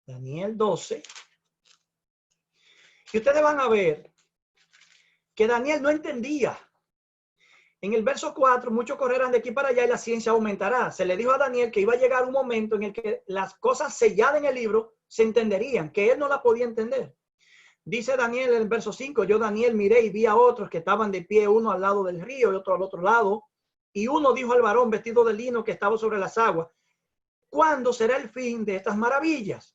Daniel 12. Y ustedes van a ver que Daniel no entendía. En el verso 4, muchos correrán de aquí para allá y la ciencia aumentará. Se le dijo a Daniel que iba a llegar un momento en el que las cosas selladas en el libro se entenderían, que él no la podía entender. Dice Daniel en el verso 5, yo Daniel miré y vi a otros que estaban de pie, uno al lado del río y otro al otro lado. Y uno dijo al varón vestido de lino que estaba sobre las aguas, ¿cuándo será el fin de estas maravillas?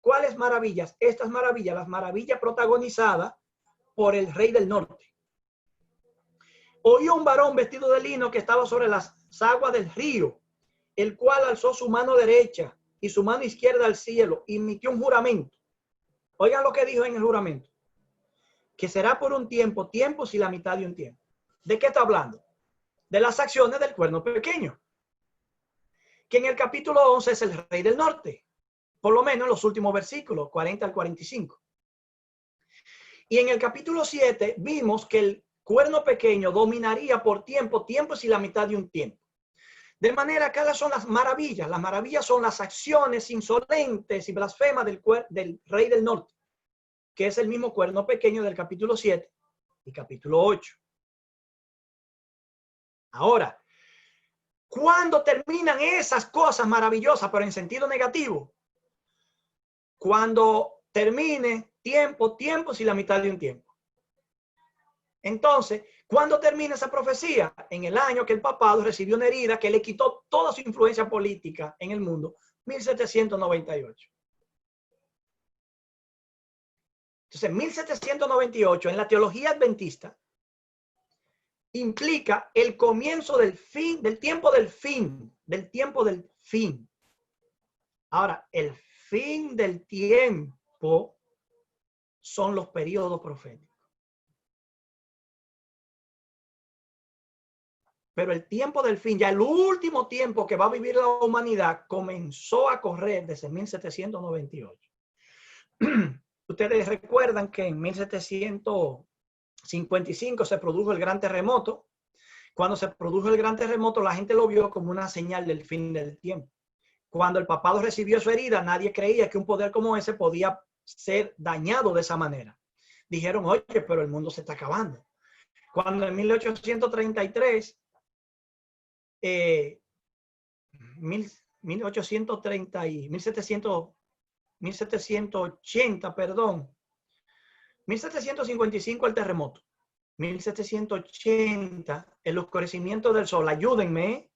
¿Cuáles maravillas? Estas maravillas, las maravillas protagonizadas por el rey del norte. Oí un varón vestido de lino que estaba sobre las aguas del río, el cual alzó su mano derecha y su mano izquierda al cielo y emitió un juramento. Oigan lo que dijo en el juramento. Que será por un tiempo, tiempos y la mitad de un tiempo. ¿De qué está hablando? De las acciones del cuerno pequeño. Que en el capítulo 11 es el rey del norte. Por lo menos en los últimos versículos, 40 al 45. Y en el capítulo 7 vimos que el cuerno pequeño dominaría por tiempo, tiempos y la mitad de un tiempo. De manera que esas son las maravillas. Las maravillas son las acciones insolentes y blasfemas del rey del norte, que es el mismo cuerno pequeño del capítulo 7 y capítulo 8. Ahora, ¿cuándo terminan esas cosas maravillosas, pero en sentido negativo? Cuando termine tiempo, tiempos y la mitad de un tiempo. Entonces, ¿cuándo termina esa profecía? En el año que el papado recibió una herida que le quitó toda su influencia política en el mundo, 1798. Entonces, 1798 en la teología adventista implica el comienzo del fin, del tiempo del fin, del tiempo del fin. Ahora, el fin del tiempo son los periodos proféticos. Pero el tiempo del fin, ya el último tiempo que va a vivir la humanidad, comenzó a correr desde 1798. Ustedes recuerdan que en 1755 se produjo el gran terremoto. Cuando se produjo el gran terremoto, la gente lo vio como una señal del fin del tiempo. Cuando el papado recibió su herida, nadie creía que un poder como ese podía ser dañado de esa manera. Dijeron, oye, pero el mundo se está acabando. Cuando en 1833, 1830 y 1780, perdón, 1755 el terremoto, 1780 el oscurecimiento del sol, ayúdenme,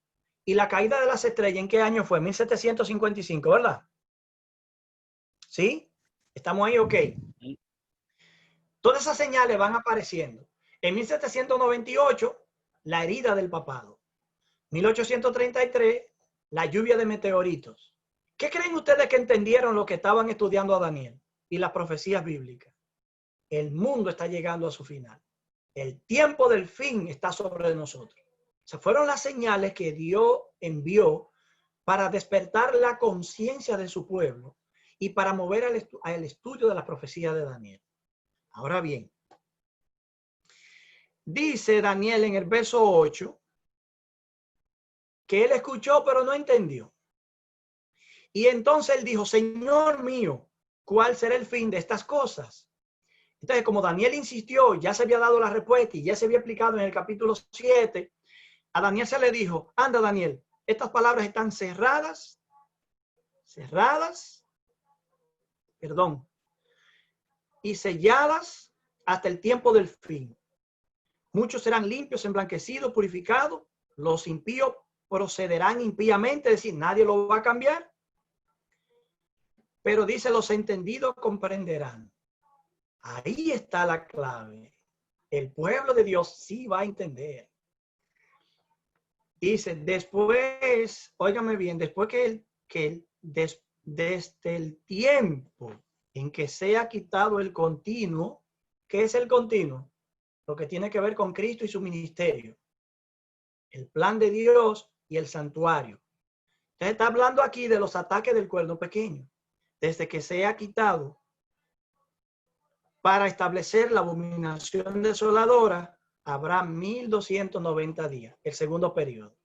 y la caída de las estrellas, ¿en qué año fue? 1755, ¿verdad? ¿Sí? ¿Estamos ahí? Ok. Todas esas señales van apareciendo. En 1798, la herida del papado. 1833, la lluvia de meteoritos. ¿Qué creen ustedes que entendieron los que estaban estudiando a Daniel y las profecías bíblicas? El mundo está llegando a su final. El tiempo del fin está sobre nosotros. O sea, fueron las señales que Dios envió para despertar la conciencia de su pueblo y para mover al estudio de la profecía de Daniel. Ahora bien, dice Daniel en el verso 8 que él escuchó pero no entendió. Y entonces él dijo, Señor mío, ¿cuál será el fin de estas cosas? Entonces, como Daniel insistió, ya se había dado la respuesta y ya se había explicado en el capítulo 7, a Daniel se le dijo, anda Daniel, estas palabras están cerradas, y selladas hasta el tiempo del fin. Muchos serán limpios, emblanquecidos, purificados, los impíos procederán impíamente, es decir, nadie lo va a cambiar. Pero dice, los entendidos comprenderán. Ahí está la clave. El pueblo de Dios sí va a entender. Dice, después, óigame bien, después que desde el tiempo en que sea quitado el continuo. ¿Qué es el continuo? Lo que tiene que ver con Cristo y su ministerio, el plan de Dios y el santuario. Entonces está hablando aquí de los ataques del cuerno pequeño, desde que sea quitado para establecer la abominación desoladora, habrá 1290 días, el segundo periodo.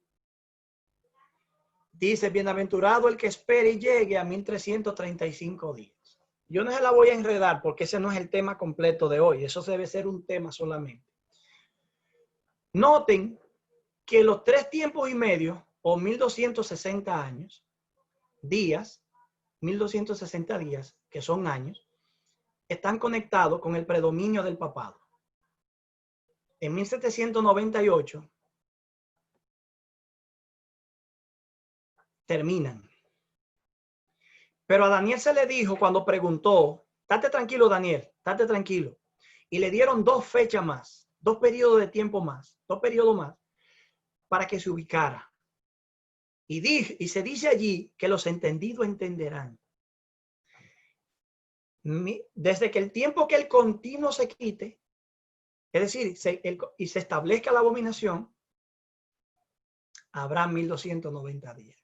Dice, bienaventurado el que espere y llegue a 1335 días. Yo no se la voy a enredar porque ese no es el tema completo de hoy. Eso debe ser un tema solamente. Noten que los 3 tiempos y medio o 1260 años, días, 1260 días, que son años, están conectados con el predominio del papado. En 1798 terminan. Pero a Daniel se le dijo cuando preguntó, date tranquilo Daniel, date tranquilo. Y le dieron 2 fechas más, 2 periodos de tiempo más, 2 periodos más, para que se ubicara. Y se dice allí que los entendidos entenderán. Desde que el tiempo que el continuo se quite, es decir, y se establezca la abominación, habrá 1290 días.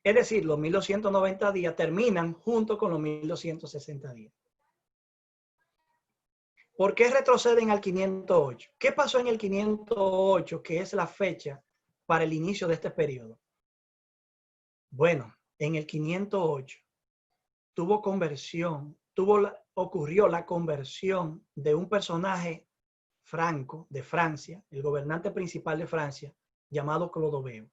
Es decir, los 1290 días terminan junto con los 1260 días. ¿Por qué retroceden al 508? ¿Qué pasó en el 508, que es la fecha para el inicio de este periodo? Bueno, en el 508 ocurrió la conversión de un personaje franco de Francia, el gobernante principal de Francia, llamado Clodoveo.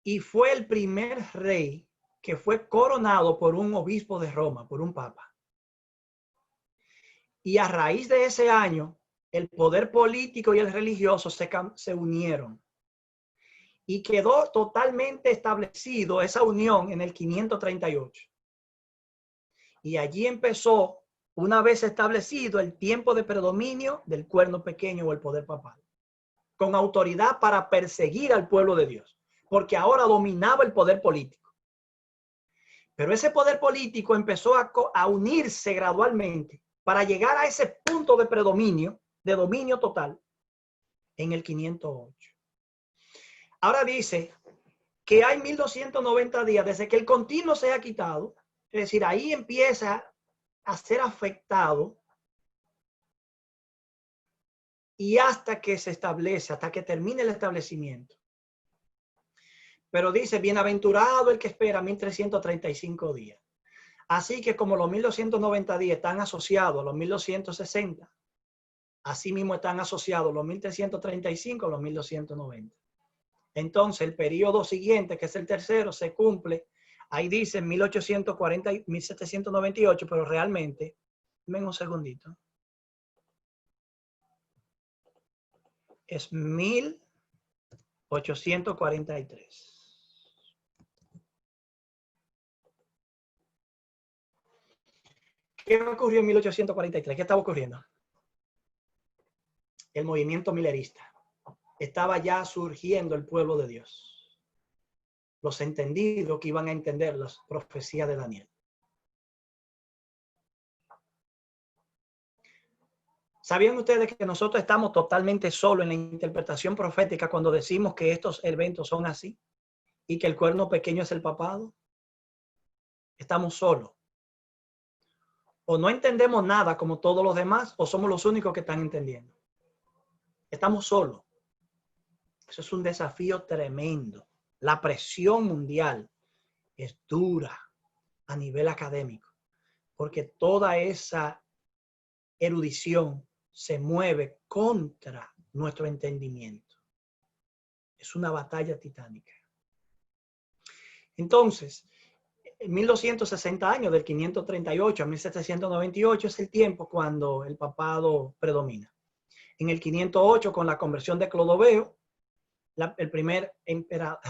Y fue el primer rey que fue coronado por un obispo de Roma, por un papa. Y a raíz de ese año, el poder político y el religioso se unieron. Y quedó totalmente establecido esa unión en el 538. Y allí empezó, una vez establecido, el tiempo de predominio del cuerno pequeño o el poder papal, con autoridad para perseguir al pueblo de Dios, porque ahora dominaba el poder político. Pero ese poder político empezó a unirse gradualmente para llegar a ese punto de predominio, de dominio total, en el 508. Ahora dice que hay 1290 días desde que el continuo se ha quitado, es decir, ahí empieza a ser afectado y hasta que se establece, hasta que termine el establecimiento. Pero dice, bienaventurado el que espera 1335 días. Así que como los 1290 días están asociados a los 1260, así mismo están asociados los 1335 a los 1290. Entonces el periodo siguiente, que es el tercero, se cumple. Ahí dice 1840 y 1798, pero realmente, ven un segundito. Es 1843. ¿Qué ocurrió en 1843? ¿Qué estaba ocurriendo? El movimiento milerista. Estaba ya surgiendo el pueblo de Dios. Los entendidos que iban a entender las profecías de Daniel. ¿Sabían ustedes que nosotros estamos totalmente solos en la interpretación profética cuando decimos que estos eventos son así? Y que el cuerno pequeño es el papado. Estamos solos. O no entendemos nada como todos los demás, o somos los únicos que están entendiendo. Estamos solos. Eso es un desafío tremendo. La presión mundial es dura a nivel académico, porque toda esa erudición se mueve contra nuestro entendimiento. Es una batalla titánica. Entonces, 1260 años, del 538 a 1798, es el tiempo cuando el papado predomina. En el 508, con la conversión de Clodoveo, el primer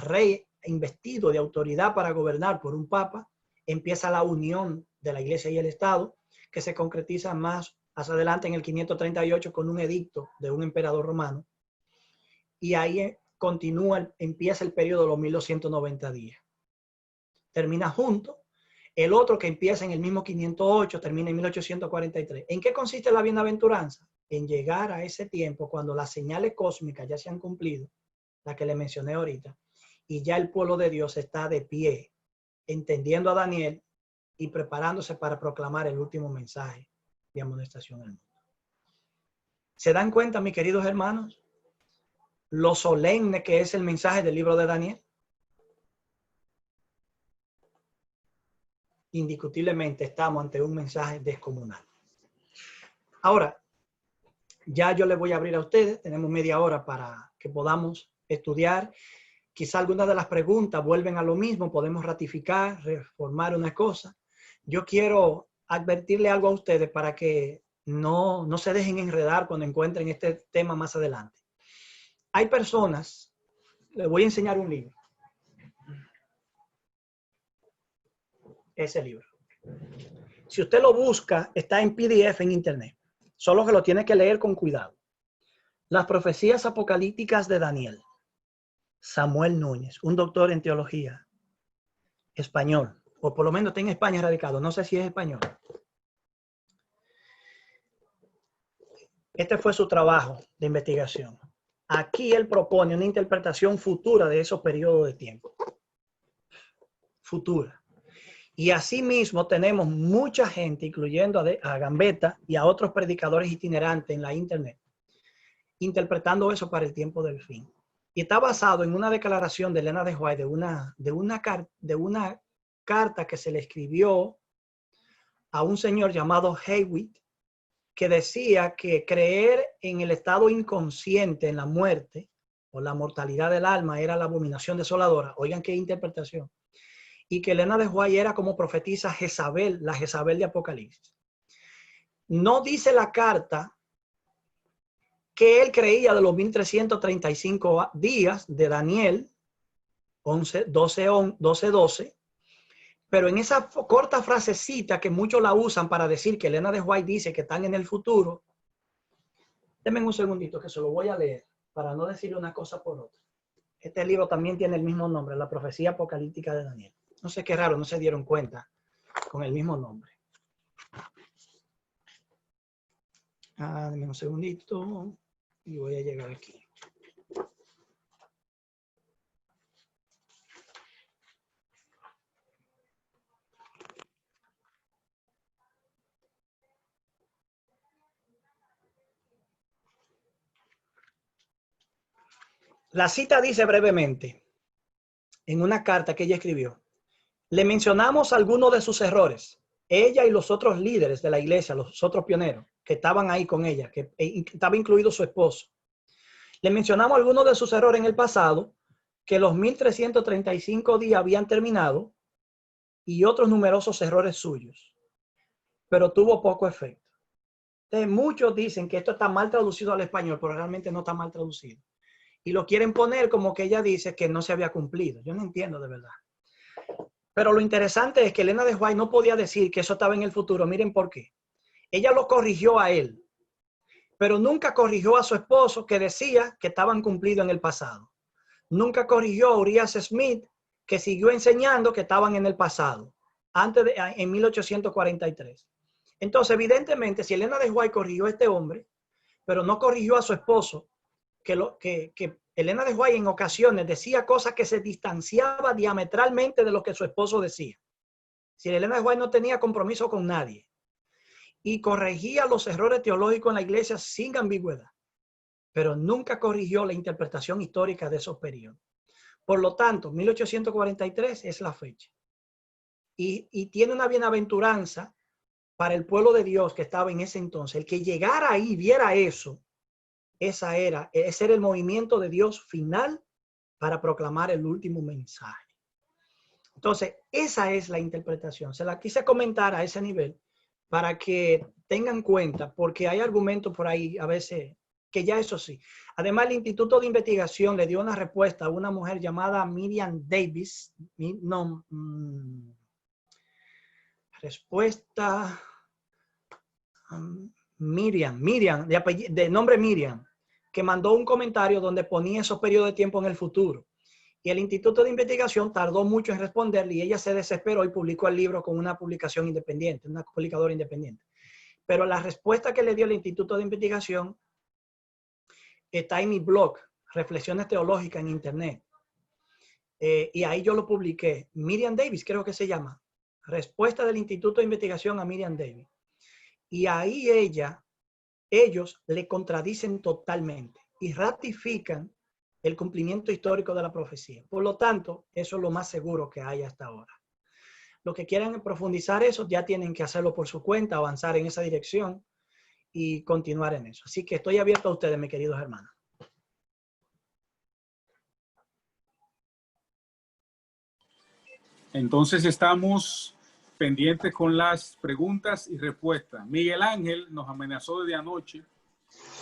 rey investido de autoridad para gobernar por un papa, empieza la unión de la iglesia y el Estado, que se concretiza más adelante en el 538 con un edicto de un emperador romano. Y ahí empieza el periodo de los 1290 días. termina junto. El otro que empieza en el mismo 508 termina en 1843. ¿En qué consiste la bienaventuranza? En llegar a ese tiempo cuando las señales cósmicas ya se han cumplido, la que le mencioné ahorita, y ya el pueblo de Dios está de pie, entendiendo a Daniel y preparándose para proclamar el último mensaje de amonestación al mundo. ¿Se dan cuenta, mis queridos hermanos, lo solemne que es el mensaje del libro de Daniel? Indiscutiblemente estamos ante un mensaje descomunal. Ahora, ya yo les voy a abrir a ustedes, tenemos media hora para que podamos estudiar. Quizá algunas de las preguntas vuelven a lo mismo, podemos ratificar, reformar una cosa. Yo quiero advertirle algo a ustedes para que no se dejen enredar cuando encuentren este tema más adelante. Hay personas, les voy a enseñar un libro. Ese libro. Si usted lo busca, está en PDF en internet. Solo que lo tiene que leer con cuidado. Las profecías apocalípticas de Daniel. Samuel Núñez, un doctor en teología, español, o por lo menos está en España radicado. No sé si es español. Este fue su trabajo de investigación. Aquí él propone una interpretación futura de esos periodos de tiempo. Futura. Y asimismo tenemos mucha gente, incluyendo a Gambetta y a otros predicadores itinerantes en la internet, interpretando eso para el tiempo del fin. Y está basado en una declaración de Elena de White de una carta que se le escribió a un señor llamado Hewitt, que decía que creer en el estado inconsciente, en la muerte o la mortalidad del alma, era la abominación desoladora. Oigan qué interpretación. Y que Elena de White era como profetiza Jezabel, la Jezabel de Apocalipsis. No dice la carta que él creía de los 1335 días de Daniel 12, pero en esa corta frasecita que muchos la usan para decir que Elena de White dice que están en el futuro, denme un segundito que se lo voy a leer para no decir una cosa por otra. Este libro también tiene el mismo nombre, La profecía apocalíptica de Daniel. No sé qué raro, no se dieron cuenta con el mismo nombre. Denme un segundito y voy a llegar aquí. La cita dice brevemente, en una carta que ella escribió, le mencionamos algunos de sus errores. Ella y los otros líderes de la iglesia, los otros pioneros que estaban ahí con ella, que estaba incluido su esposo. Le mencionamos algunos de sus errores en el pasado, que los 1335 días habían terminado y otros numerosos errores suyos, pero tuvo poco efecto. Entonces, muchos dicen que esto está mal traducido al español, pero realmente no está mal traducido. Y lo quieren poner como que ella dice que no se había cumplido. Yo no entiendo de verdad. Pero lo interesante es que Elena de White no podía decir que eso estaba en el futuro. Miren por qué. Ella lo corrigió a él, pero nunca corrigió a su esposo que decía que estaban cumplidos en el pasado. Nunca corrigió a Urias Smith, que siguió enseñando que estaban en el pasado, en 1843. Entonces, evidentemente, si Elena de White corrigió a este hombre, pero no corrigió a su esposo, que Elena de White en ocasiones decía cosas que se distanciaba diametralmente de lo que su esposo decía. Si Elena de White no tenía compromiso con nadie y corregía los errores teológicos en la iglesia sin ambigüedad, pero nunca corrigió la interpretación histórica de esos periodos. Por lo tanto, 1843 es la fecha. Y tiene una bienaventuranza para el pueblo de Dios que estaba en ese entonces. El que llegara ahí, viera eso, ese era el movimiento de Dios final para proclamar el último mensaje. Entonces, esa es la interpretación. Se la quise comentar a ese nivel para que tengan cuenta, porque hay argumentos por ahí a veces que ya eso sí. Además, el Instituto de Investigación le dio una respuesta a una mujer llamada Miriam Davis. Miriam, de nombre Miriam, que mandó un comentario donde ponía esos periodos de tiempo en el futuro. Y el Instituto de Investigación tardó mucho en responderle y ella se desesperó y publicó el libro con una publicación independiente, una publicadora independiente. Pero la respuesta que le dio el Instituto de Investigación está en mi blog, Reflexiones Teológicas en Internet. Y ahí yo lo publiqué. Miriam Davis, creo que se llama. Respuesta del Instituto de Investigación a Miriam Davis. Y ahí ellos le contradicen totalmente y ratifican el cumplimiento histórico de la profecía. Por lo tanto, eso es lo más seguro que hay hasta ahora. Los que quieran profundizar eso ya tienen que hacerlo por su cuenta, avanzar en esa dirección y continuar en eso. Así que estoy abierto a ustedes, mis queridos hermanos. Entonces estamos pendientes con las preguntas y respuestas. Miguel Ángel nos amenazó desde anoche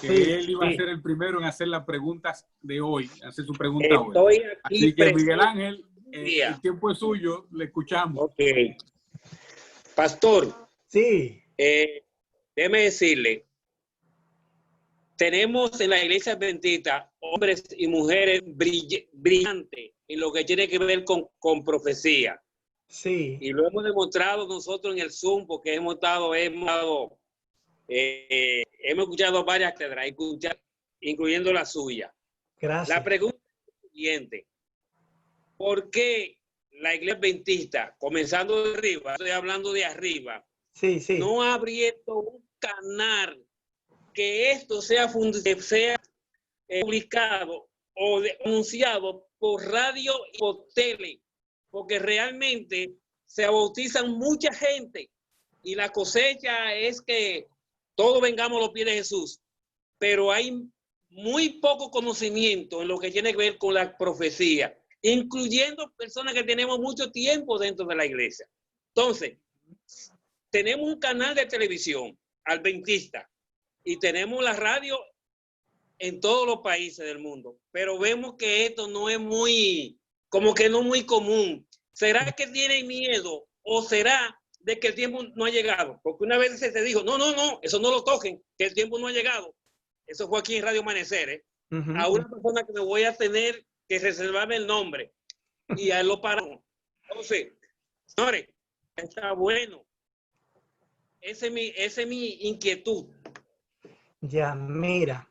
que él iba a ser el primero en hacer las preguntas de hoy, hacer su pregunta hoy. Así que Miguel Ángel, el tiempo es suyo, le escuchamos. Ok. Pastor. Sí. Déjeme decirle, tenemos en la iglesia adventista hombres y mujeres brillantes en lo que tiene que ver con profecía. Sí. Y lo hemos demostrado nosotros en el Zoom porque hemos escuchado varias cátedras, incluyendo la suya. Gracias. La pregunta es la siguiente. ¿Por qué la iglesia adventista, comenzando de arriba, estoy hablando de arriba, no ha abierto un canal que esto sea publicado o anunciado por radio y por tele? Porque realmente se bautizan mucha gente y la cosecha es que todos vengamos a los pies de Jesús, pero hay muy poco conocimiento en lo que tiene que ver con la profecía, incluyendo personas que tenemos mucho tiempo dentro de la iglesia. Entonces, tenemos un canal de televisión adventista y tenemos la radio en todos los países del mundo, pero vemos que esto no es muy común. ¿Será que tienen miedo o será de que el tiempo no ha llegado? Porque una vez se te dijo, no, eso no lo toquen, que el tiempo no ha llegado. Eso fue aquí en Radio Amanecer, a una persona que me voy a tener que reservarme el nombre y a él lo paramos. Entonces, señores, está bueno. Esa es mi inquietud. Ya, mira,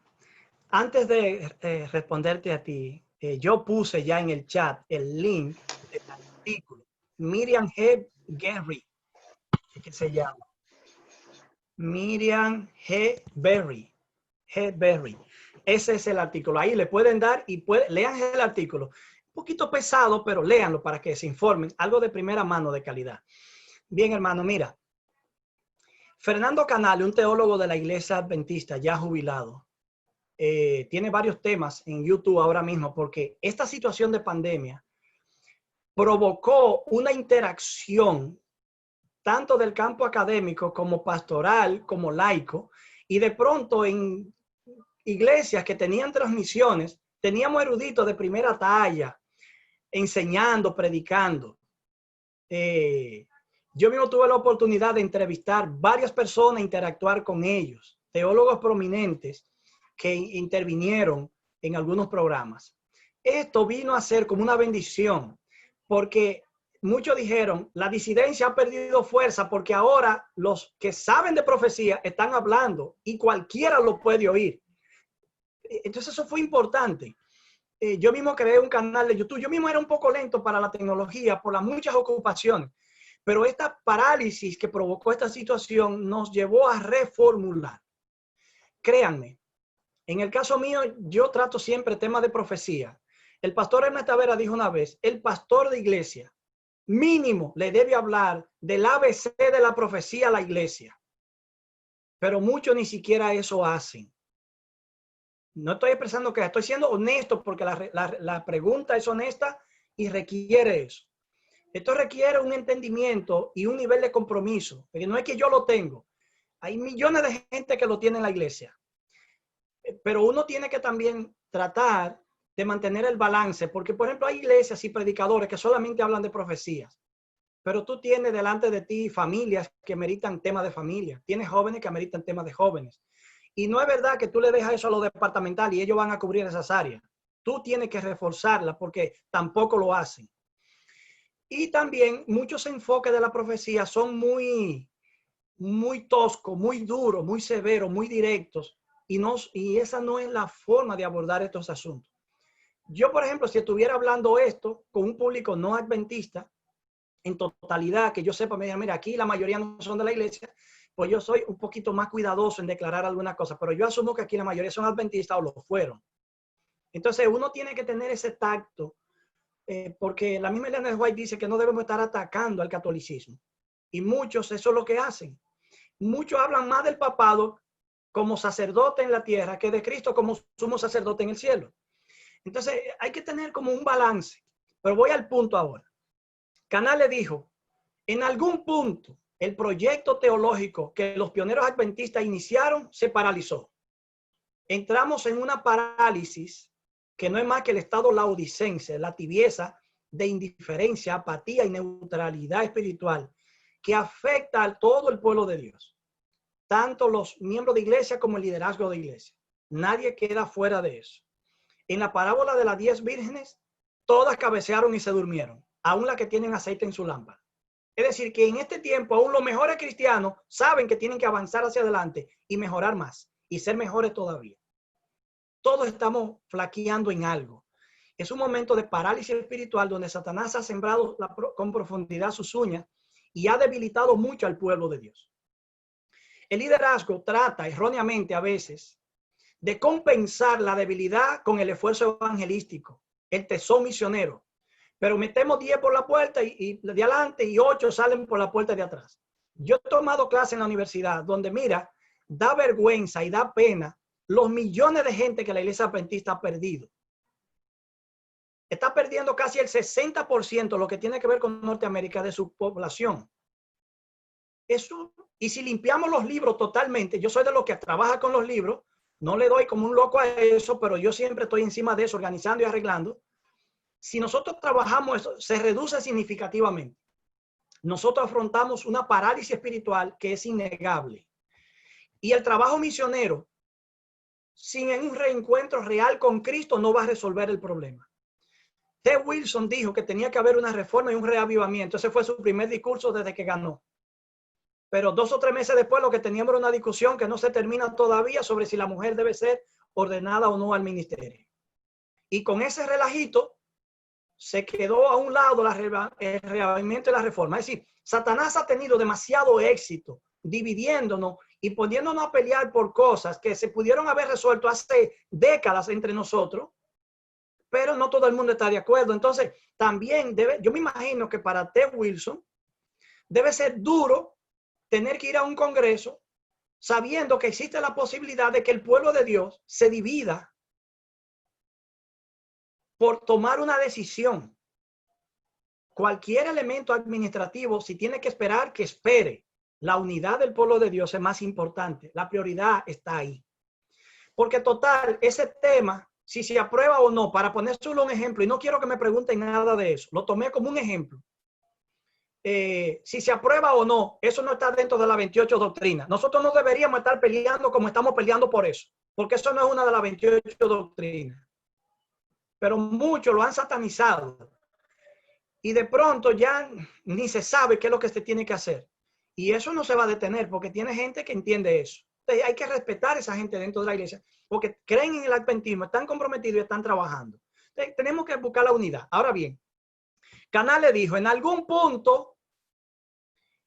antes de responderte a ti, yo puse ya en el chat el link del artículo. Miriam G. Berry, ¿qué se llama? Miriam G. Berry. Ese es el artículo. Ahí le pueden dar y lean el artículo. Un poquito pesado, pero léanlo para que se informen. Algo de primera mano de calidad. Bien, hermano, mira. Fernando Canale, un teólogo de la iglesia adventista ya jubilado, tiene varios temas en YouTube ahora mismo porque esta situación de pandemia provocó una interacción tanto del campo académico como pastoral, como laico, y de pronto en iglesias que tenían transmisiones, teníamos eruditos de primera talla, enseñando, predicando. Yo mismo tuve la oportunidad de entrevistar varias personas, interactuar con ellos, teólogos prominentes que intervinieron en algunos programas. Esto vino a ser como una bendición, porque muchos dijeron, la disidencia ha perdido fuerza porque ahora los que saben de profecía están hablando y cualquiera lo puede oír. Entonces eso fue importante. Yo mismo creé un canal de YouTube. Yo mismo era un poco lento para la tecnología por las muchas ocupaciones, pero esta parálisis que provocó esta situación nos llevó a reformular. Créanme, en el caso mío, yo trato siempre temas de profecía. El pastor Ernest Tavera dijo una vez, el pastor de iglesia mínimo le debe hablar del ABC de la profecía a la iglesia. Pero muchos ni siquiera eso hacen. No estoy expresando que estoy siendo honesto porque la pregunta es honesta y requiere eso. Esto requiere un entendimiento y un nivel de compromiso, porque no es que yo lo tengo. Hay millones de gente que lo tiene en la iglesia. Pero uno tiene que también tratar de mantener el balance, porque por ejemplo hay iglesias y predicadores que solamente hablan de profecías, pero tú tienes delante de ti familias que meritan temas de familia, tienes jóvenes que meritan temas de jóvenes, y no es verdad que tú le dejas eso a los departamentales y ellos van a cubrir esas áreas. Tú tienes que reforzarla porque tampoco lo hacen. Y también muchos enfoques de la profecía son muy toscos, muy duros, muy severos, muy directos. Y esa no es la forma de abordar estos asuntos. Yo, por ejemplo, si estuviera hablando esto con un público no adventista, en totalidad, que yo sepa, me digan, mira, aquí la mayoría no son de la iglesia, pues yo soy un poquito más cuidadoso en declarar algunas cosas, pero yo asumo que aquí la mayoría son adventistas o lo fueron. Entonces uno tiene que tener ese tacto, porque la misma Ellen White dice que no debemos estar atacando al catolicismo. Y muchos eso es lo que hacen. Muchos hablan más del papado como sacerdote en la tierra que de Cristo como sumo sacerdote en el cielo. Entonces hay que tener como un balance. Pero voy al punto ahora. Canales dijo, en algún punto el proyecto teológico que los pioneros adventistas iniciaron se paralizó. Entramos en una parálisis que no es más que el estado laodicense, la tibieza de indiferencia, apatía y neutralidad espiritual que afecta a todo el pueblo de Dios, tanto los miembros de iglesia como el liderazgo de iglesia. Nadie queda fuera de eso. En la parábola de las 10 vírgenes, todas cabecearon y se durmieron, aún las que tienen aceite en su lámpara. Es decir, que en este tiempo aún los mejores cristianos saben que tienen que avanzar hacia adelante y mejorar más y ser mejores todavía. Todos estamos flaqueando en algo. Es un momento de parálisis espiritual donde Satanás ha sembrado con profundidad sus uñas y ha debilitado mucho al pueblo de Dios. El liderazgo trata erróneamente a veces de compensar la debilidad con el esfuerzo evangelístico, el tesón misionero. Pero metemos 10 por la puerta y de adelante y 8 salen por la puerta de atrás. Yo he tomado clase en la universidad donde, mira, da vergüenza y da pena los millones de gente que la iglesia adventista ha perdido. Está perdiendo casi el 60% lo que tiene que ver con Norteamérica de su población. Eso, y si limpiamos los libros totalmente, yo soy de los que trabaja con los libros, no le doy como un loco a eso, pero yo siempre estoy encima de eso, organizando y arreglando. Si nosotros trabajamos eso, se reduce significativamente. Nosotros afrontamos una parálisis espiritual que es innegable. Y el trabajo misionero, sin un reencuentro real con Cristo, no va a resolver el problema. T. Wilson dijo que tenía que haber una reforma y un reavivamiento. Ese fue su primer discurso desde que ganó. Pero 2 o 3 meses después lo que teníamos era una discusión que no se termina todavía sobre si la mujer debe ser ordenada o no al ministerio. Y con ese relajito se quedó a un lado el reavivamiento y la reforma. Es decir, Satanás ha tenido demasiado éxito dividiéndonos y poniéndonos a pelear por cosas que se pudieron haber resuelto hace décadas entre nosotros, pero no todo el mundo está de acuerdo. Entonces, también yo me imagino que para T. Wilson debe ser duro tener que ir a un congreso sabiendo que existe la posibilidad de que el pueblo de Dios se divida por tomar una decisión. Cualquier elemento administrativo, si tiene que esperar, que espere. La unidad del pueblo de Dios es más importante. La prioridad está ahí. Porque total, ese tema, si se aprueba o no, para poner solo un ejemplo, y no quiero que me pregunten nada de eso, lo tomé como un ejemplo. Si se aprueba o no, eso no está dentro de las 28 doctrinas. Nosotros no deberíamos estar peleando como estamos peleando por eso, porque eso no es una de las 28 doctrinas. Pero muchos lo han satanizado. Y de pronto ya ni se sabe qué es lo que se tiene que hacer. Y eso no se va a detener porque tiene gente que entiende eso. Entonces hay que respetar a esa gente dentro de la iglesia porque creen en el adventismo, están comprometidos y están trabajando. Entonces, tenemos que buscar la unidad. Ahora bien, Canales dijo, en algún punto,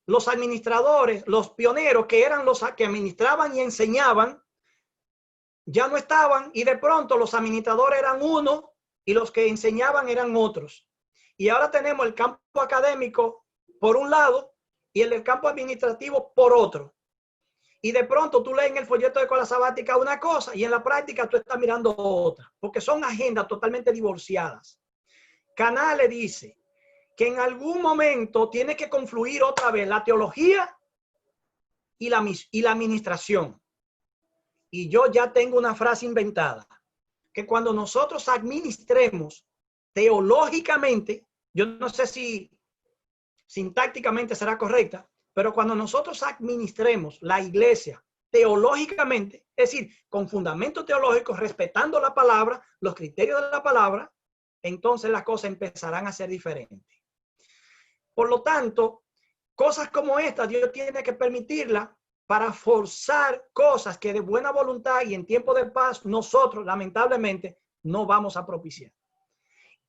los administradores, los pioneros que eran los que administraban y enseñaban, ya no estaban y de pronto los administradores eran uno y los que enseñaban eran otros. Y ahora tenemos el campo académico por un lado y el campo administrativo por otro. Y de pronto tú lees en el folleto de escuela sabática una cosa y en la práctica tú estás mirando otra, porque son agendas totalmente divorciadas. Canales dice que en algún momento tiene que confluir otra vez la teología y la administración. Y yo ya tengo una frase inventada, que cuando nosotros administremos teológicamente, yo no sé si sintácticamente será correcta, pero cuando nosotros administremos la iglesia teológicamente, es decir, con fundamentos teológicos, respetando la palabra, los criterios de la palabra, entonces las cosas empezarán a ser diferentes. Por lo tanto, cosas como esta, Dios tiene que permitirla para forzar cosas que de buena voluntad y en tiempo de paz nosotros, lamentablemente, no vamos a propiciar.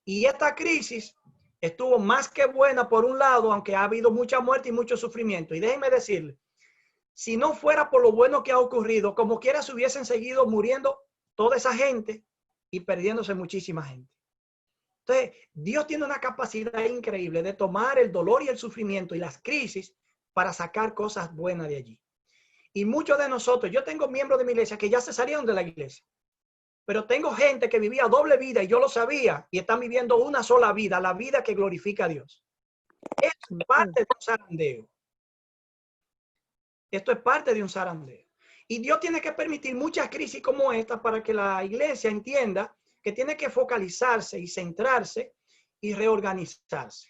Y esta crisis estuvo más que buena por un lado, aunque ha habido mucha muerte y mucho sufrimiento. Y déjenme decirle, si no fuera por lo bueno que ha ocurrido, como quiera se hubiesen seguido muriendo toda esa gente y perdiéndose muchísima gente. Entonces, Dios tiene una capacidad increíble de tomar el dolor y el sufrimiento y las crisis para sacar cosas buenas de allí. Y muchos de nosotros, yo tengo miembros de mi iglesia que ya se salieron de la iglesia, pero tengo gente que vivía doble vida y yo lo sabía y están viviendo una sola vida, la vida que glorifica a Dios. Esto es parte de un zarandeo. Esto es parte de un zarandeo. Y Dios tiene que permitir muchas crisis como esta para que la iglesia entienda que tiene que focalizarse y centrarse y reorganizarse.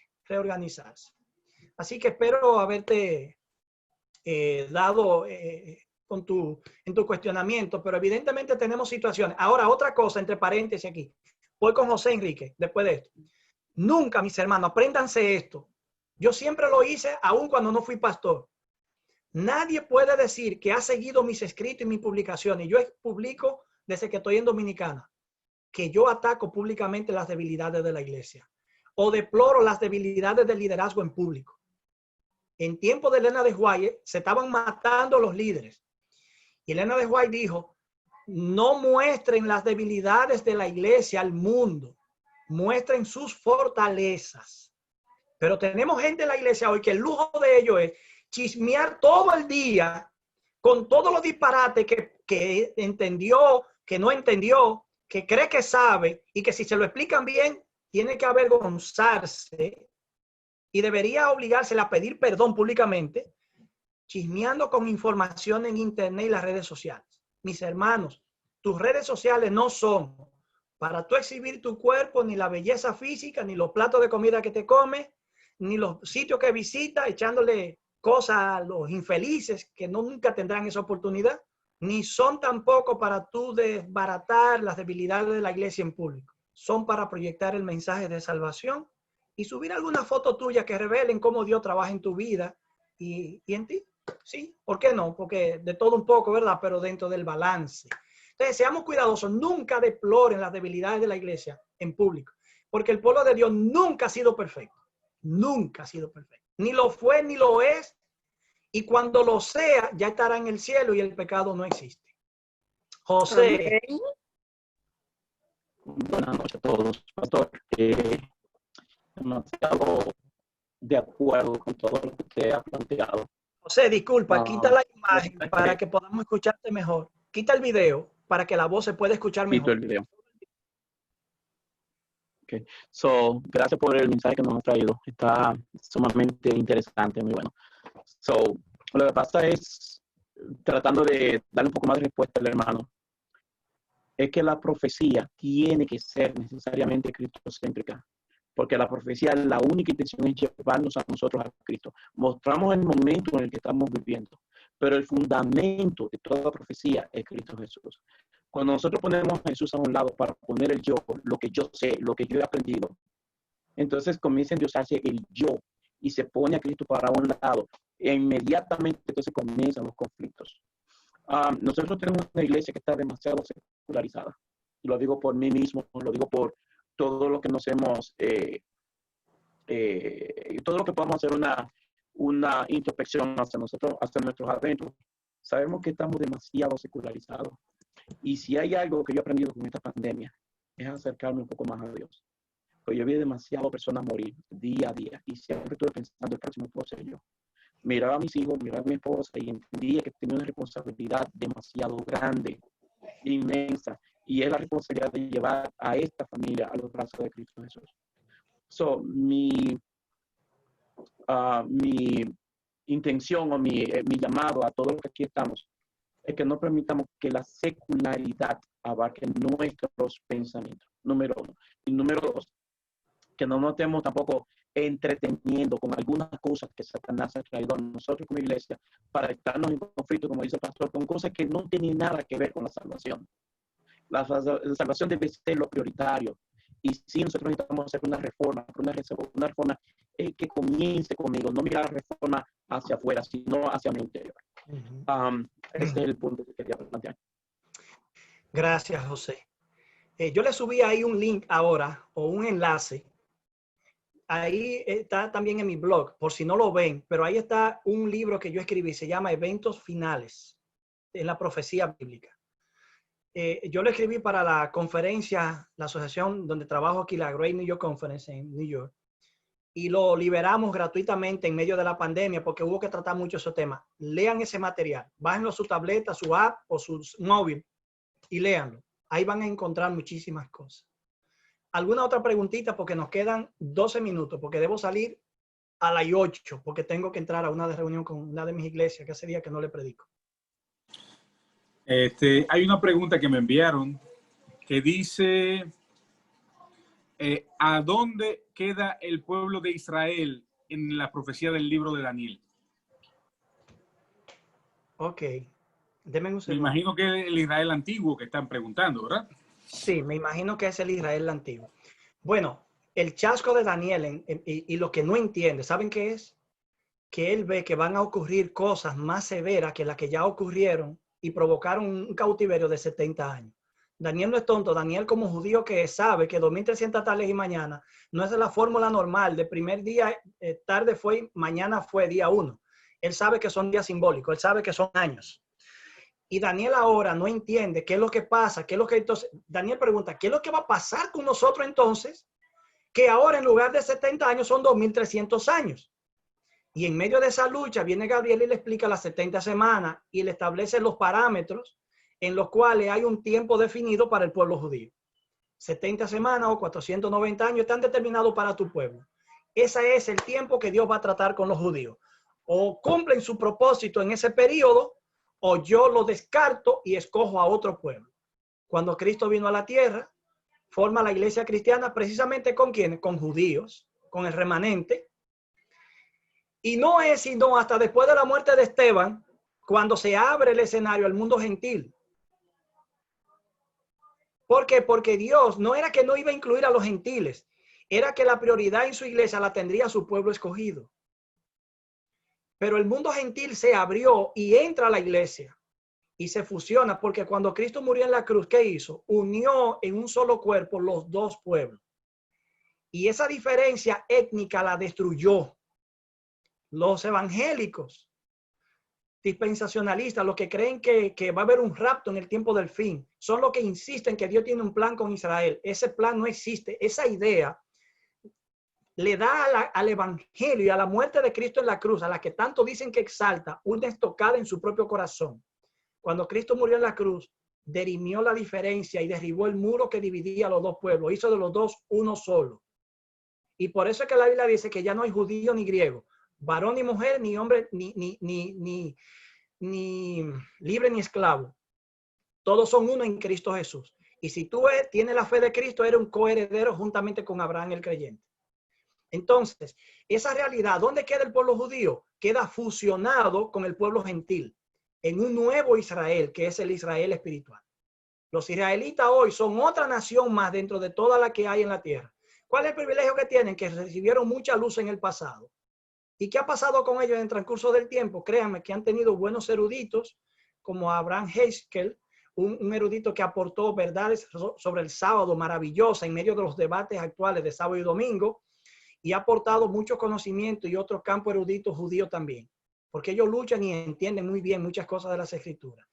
Así que espero haberte dado en tu cuestionamiento, pero evidentemente tenemos situaciones. Ahora, otra cosa, entre paréntesis aquí. Voy con José Enrique, después de esto. Nunca, mis hermanos, apréndanse esto. Yo siempre lo hice, aun cuando no fui pastor. Nadie puede decir que ha seguido mis escritos y mis publicaciones. Yo publico desde que estoy en Dominicana, que yo ataco públicamente las debilidades de la iglesia o deploro las debilidades del liderazgo en público. En tiempo de Elena de White se estaban matando los líderes. Y Elena de White dijo, no muestren las debilidades de la iglesia al mundo, muestren sus fortalezas. Pero tenemos gente en la iglesia hoy que el lujo de ello es chismear todo el día con todos los disparates que entendió, que no entendió, que cree que sabe y que si se lo explican bien, tiene que avergonzarse y debería obligársela a pedir perdón públicamente, chismeando con información en internet y las redes sociales. Mis hermanos, tus redes sociales no son para tú exhibir tu cuerpo, ni la belleza física, ni los platos de comida que te comes, ni los sitios que visitas, echándole cosas a los infelices que nunca tendrán esa oportunidad, ni son tampoco para tú desbaratar las debilidades de la iglesia en público. Son para proyectar el mensaje de salvación y subir alguna foto tuya que revelen cómo Dios trabaja en tu vida y en ti. Sí, ¿por qué no? Porque de todo un poco, ¿verdad? Pero dentro del balance. Entonces, seamos cuidadosos. Nunca deploren las debilidades de la iglesia en público, porque el pueblo de Dios nunca ha sido perfecto. Nunca ha sido perfecto. Ni lo fue, ni lo es. Y cuando lo sea, ya estará en el cielo y el pecado no existe. José. Amén. Buenas noches a todos, pastor. Demasiado de acuerdo con todo lo que usted ha planteado. José, disculpa, quita la imagen para que podamos escucharte mejor. Quita el video para que la voz se pueda escuchar mejor. Quito el video. Okay. So, gracias por el mensaje que nos ha traído. Está sumamente interesante, muy bueno. So, lo que pasa es, tratando de darle un poco más de respuesta al hermano, es que la profecía tiene que ser necesariamente cristocéntrica, porque la profecía, la única intención es llevarnos a nosotros a Cristo. Mostramos el momento en el que estamos viviendo, pero el fundamento de toda profecía es Cristo Jesús. Cuando nosotros ponemos a Jesús a un lado para poner el yo, lo que yo sé, lo que yo he aprendido, entonces comienza a endiosarse el yo y se pone a Cristo para un lado. E inmediatamente entonces comienzan los conflictos. Nosotros tenemos una iglesia que está demasiado secularizada. Lo digo por mí mismo, lo digo por todo lo que nos hemos, todo lo que podamos hacer una introspección hacia nosotros, hacia nuestros adentros. Sabemos que estamos demasiado secularizados. Y si hay algo que yo he aprendido con esta pandemia, es acercarme un poco más a Dios. Porque yo vi demasiadas personas morir día a día y siempre estuve pensando el próximo puedo ser yo. Miraba a mis hijos, miraba a mi esposa y entendía que tenía una responsabilidad demasiado grande, inmensa. Y es la responsabilidad de llevar a esta familia a los brazos de Cristo Jesús. So, mi intención o mi llamado a todos los que aquí estamos es que no permitamos que la secularidad abarque nuestros pensamientos, número uno. Y número dos, que no nos estemos tampoco entreteniendo con algunas cosas que Satanás ha traído a nosotros como iglesia para estarnos en conflicto, como dice el pastor, con cosas que no tienen nada que ver con la salvación. La salvación debe ser lo prioritario. Y sí, nosotros necesitamos hacer una reforma que comience conmigo, no mirar la reforma hacia afuera, sino hacia mi interior. Este es el punto que quería plantear. Gracias, José. Yo le subí ahí un link ahora, o un enlace. Ahí está también en mi blog, por si no lo ven, pero ahí está un libro que yo escribí, se llama Eventos Finales en la Profecía Bíblica. Yo lo escribí para la conferencia, la asociación donde trabajo aquí, la Great New York Conference en New York, y lo liberamos gratuitamente en medio de la pandemia porque hubo que tratar mucho esos temas. Lean ese material, bájenlo a su tableta, su app o su móvil y léanlo. Ahí van a encontrar muchísimas cosas. ¿Alguna otra preguntita? Porque nos quedan 12 minutos, porque debo salir a las 8, porque tengo que entrar a una reunión con una de mis iglesias, que ese día que no le predico. Hay una pregunta que me enviaron que dice, ¿a dónde queda el pueblo de Israel en la profecía del libro de Daniel? Ok, denme un segundo. Me imagino que es el Israel antiguo que están preguntando, ¿verdad? Sí, me imagino que es el Israel antiguo. Bueno, el chasco de Daniel y lo que no entiende, ¿saben qué es? Que él ve que van a ocurrir cosas más severas que las que ya ocurrieron y provocaron un cautiverio de 70 años. Daniel no es tonto. Daniel, como judío que sabe que 2300 tardes y mañana no es la fórmula normal de primer día, tarde fue, mañana fue día 1. Él sabe que son días simbólicos, él sabe que son años. Y Daniel ahora no entiende qué es lo que pasa, qué es lo que entonces, Daniel pregunta, ¿qué es lo que va a pasar con nosotros entonces? Que ahora en lugar de 70 años son 2300 años. Y en medio de esa lucha viene Gabriel y le explica las 70 semanas y le establece los parámetros en los cuales hay un tiempo definido para el pueblo judío. 70 semanas o 490 años están determinados para tu pueblo. Ese es el tiempo que Dios va a tratar con los judíos. O cumplen su propósito en ese periodo, o yo lo descarto y escojo a otro pueblo. Cuando Cristo vino a la tierra, forma la iglesia cristiana precisamente con ¿quiénes? Con judíos, con el remanente. Y no es sino hasta después de la muerte de Esteban, cuando se abre el escenario al mundo gentil. ¿Por qué? Porque Dios no era que no iba a incluir a los gentiles, era que la prioridad en su iglesia la tendría su pueblo escogido. Pero el mundo gentil se abrió y entra a la iglesia y se fusiona, porque cuando Cristo murió en la cruz, ¿qué hizo? Unió en un solo cuerpo los dos pueblos. Y esa diferencia étnica la destruyó. Los evangélicos, dispensacionalistas, los que creen que va a haber un rapto en el tiempo del fin, son los que insisten que Dios tiene un plan con Israel. Ese plan no existe. Esa idea le da al evangelio y a la muerte de Cristo en la cruz, a la que tanto dicen que exalta, una estocada en su propio corazón. Cuando Cristo murió en la cruz, derimió la diferencia y derribó el muro que dividía a los dos pueblos. Hizo de los dos uno solo. Y por eso es que la Biblia dice que ya no hay judío ni griego, varón ni mujer, ni hombre, ni libre ni esclavo. Todos son uno en Cristo Jesús. Y si tú tienes la fe de Cristo, eres un coheredero juntamente con Abraham el creyente. Entonces, esa realidad, ¿dónde queda el pueblo judío? Queda fusionado con el pueblo gentil en un nuevo Israel, que es el Israel espiritual. Los israelitas hoy son otra nación más dentro de toda la que hay en la tierra. ¿Cuál es el privilegio que tienen? Que recibieron mucha luz en el pasado. ¿Y qué ha pasado con ellos en el transcurso del tiempo? Créanme que han tenido buenos eruditos, como Abraham Haskell, un erudito que aportó verdades sobre el sábado maravillosa en medio de los debates actuales de sábado y domingo, y ha aportado mucho conocimiento y otro campo erudito judío también, porque ellos luchan y entienden muy bien muchas cosas de las escrituras.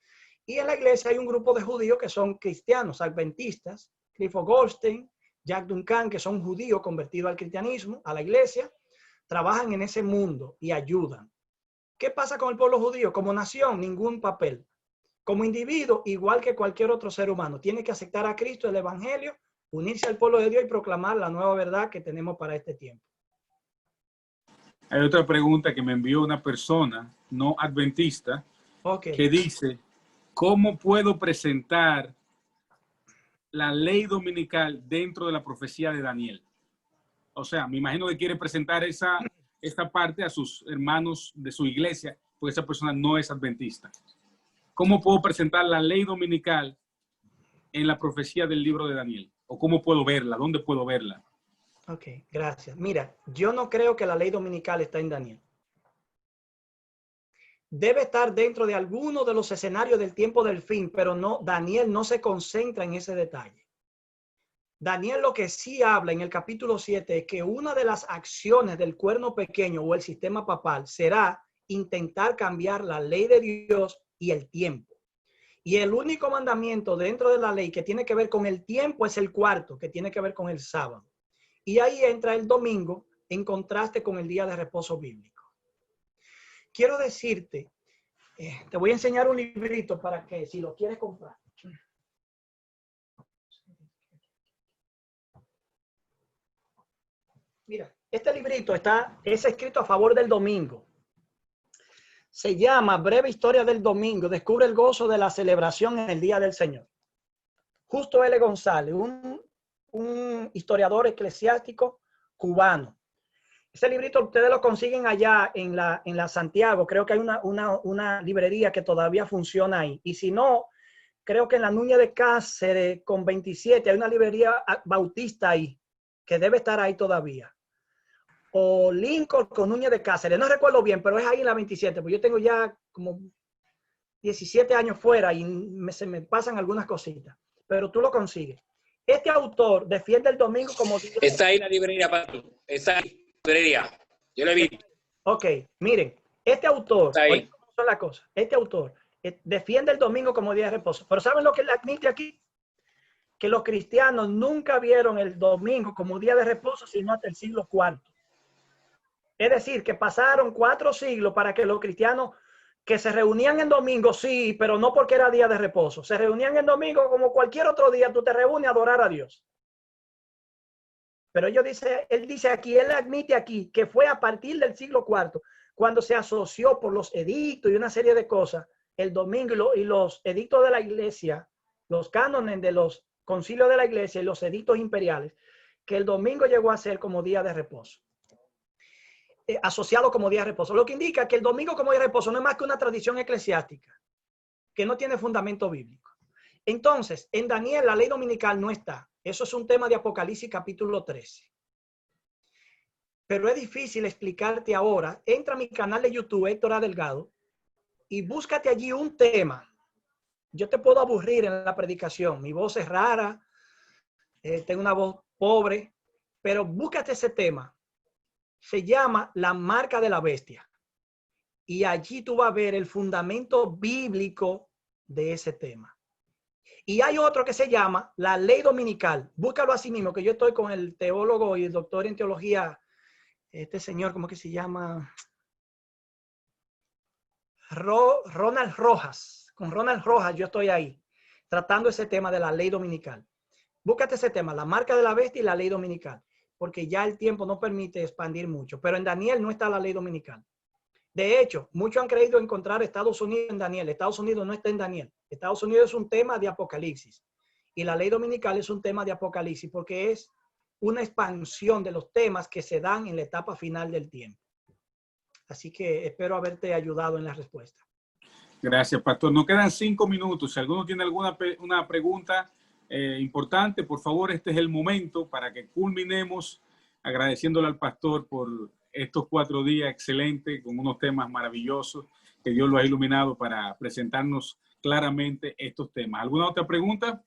Y en la iglesia hay un grupo de judíos que son cristianos, adventistas, Clifford Goldstein, Jack Duncan, que son judíos convertidos al cristianismo, a la iglesia, trabajan en ese mundo y ayudan. ¿Qué pasa con el pueblo judío? Como nación, ningún papel. Como individuo, igual que cualquier otro ser humano, tiene que aceptar a Cristo, el evangelio, unirse al pueblo de Dios y proclamar la nueva verdad que tenemos para este tiempo. Hay otra pregunta que me envió una persona no adventista que dice, ¿cómo puedo presentar la ley dominical dentro de la profecía de Daniel? O sea, me imagino que quiere presentar esta parte a sus hermanos de su iglesia, porque esa persona no es adventista. ¿Cómo puedo presentar la ley dominical en la profecía del libro de Daniel? ¿O cómo puedo verla? ¿Dónde puedo verla? Ok, gracias. Mira, yo no creo que la ley dominical está en Daniel. Debe estar dentro de alguno de los escenarios del tiempo del fin, pero no, Daniel no se concentra en ese detalle. Daniel lo que sí habla en el capítulo 7 es que una de las acciones del cuerno pequeño o el sistema papal será intentar cambiar la ley de Dios y el tiempo. Y el único mandamiento dentro de la ley que tiene que ver con el tiempo es el cuarto, que tiene que ver con el sábado. Y ahí entra el domingo en contraste con el día de reposo bíblico. Quiero decirte, te voy a enseñar un librito para que si lo quieres comprar. Mira, este librito es escrito a favor del domingo. Se llama Breve Historia del Domingo. Descubre el gozo de la celebración en el Día del Señor. Justo L. González, un historiador eclesiástico cubano. Ese librito ustedes lo consiguen allá en la Santiago. Creo que hay una librería que todavía funciona ahí. Y si no, creo que en la Núñez de Cáceres con 27 hay una librería bautista ahí, que debe estar ahí todavía. O Lincoln con Núñez de Cáceres. No recuerdo bien, pero es ahí en la 27. Pues yo tengo ya como 17 años fuera y se me pasan algunas cositas. Pero tú lo consigues. Este autor defiende el domingo como... Está ahí la librería, Pato. Está ahí la librería. Yo la vi. Ok, miren, este autor, Está ahí. oye, ¿cómo son las cosas? Este autor defiende el domingo como día de reposo. Pero ¿saben lo que él admite aquí? Que los cristianos nunca vieron el domingo como día de reposo, sino hasta el siglo IV. Es decir, que pasaron 4 siglos para que los cristianos que se reunían en domingo, sí, pero no porque era día de reposo. Se reunían en domingo como cualquier otro día, tú te reúnes a adorar a Dios. Pero él dice aquí, él admite aquí que fue a partir del siglo IV, cuando se asoció por los edictos y una serie de cosas, el domingo y los edictos de la iglesia, los cánones de los concilios de la iglesia y los edictos imperiales, que el domingo llegó a ser como día de reposo. Asociado como día de reposo, lo que indica que el domingo como día de reposo no es más que una tradición eclesiástica que no tiene fundamento bíblico. Entonces, en Daniel la ley dominical no está. Eso es un tema de Apocalipsis capítulo 13. Pero es difícil explicarte ahora. Entra a mi canal de YouTube, Héctor A. Delgado, y búscate allí un tema. Yo te puedo aburrir en la predicación. Mi voz es rara, tengo una voz pobre, pero búscate ese tema. Se llama La marca de la bestia. Y allí tú vas a ver el fundamento bíblico de ese tema. Y hay otro que se llama la ley dominical. Búscalo así mismo, que yo estoy con el teólogo y el doctor en teología, este señor, ¿cómo que se llama? Ronald Rojas. Con Ronald Rojas yo estoy ahí, tratando ese tema de la ley dominical. Búscate ese tema, la marca de la bestia y la ley dominical, porque ya el tiempo no permite expandir mucho. Pero en Daniel no está la ley dominical. De hecho, muchos han creído encontrar Estados Unidos en Daniel. Estados Unidos no está en Daniel. Estados Unidos es un tema de Apocalipsis. Y la ley dominical es un tema de Apocalipsis porque es una expansión de los temas que se dan en la etapa final del tiempo. Así que espero haberte ayudado en la respuesta. Gracias, pastor. Nos quedan 5 minutos. Si alguno tiene una pregunta importante, por favor, este es el momento para que culminemos agradeciéndole al pastor por estos 4 días excelentes con unos temas maravillosos que Dios lo ha iluminado para presentarnos claramente estos temas. ¿Alguna otra pregunta?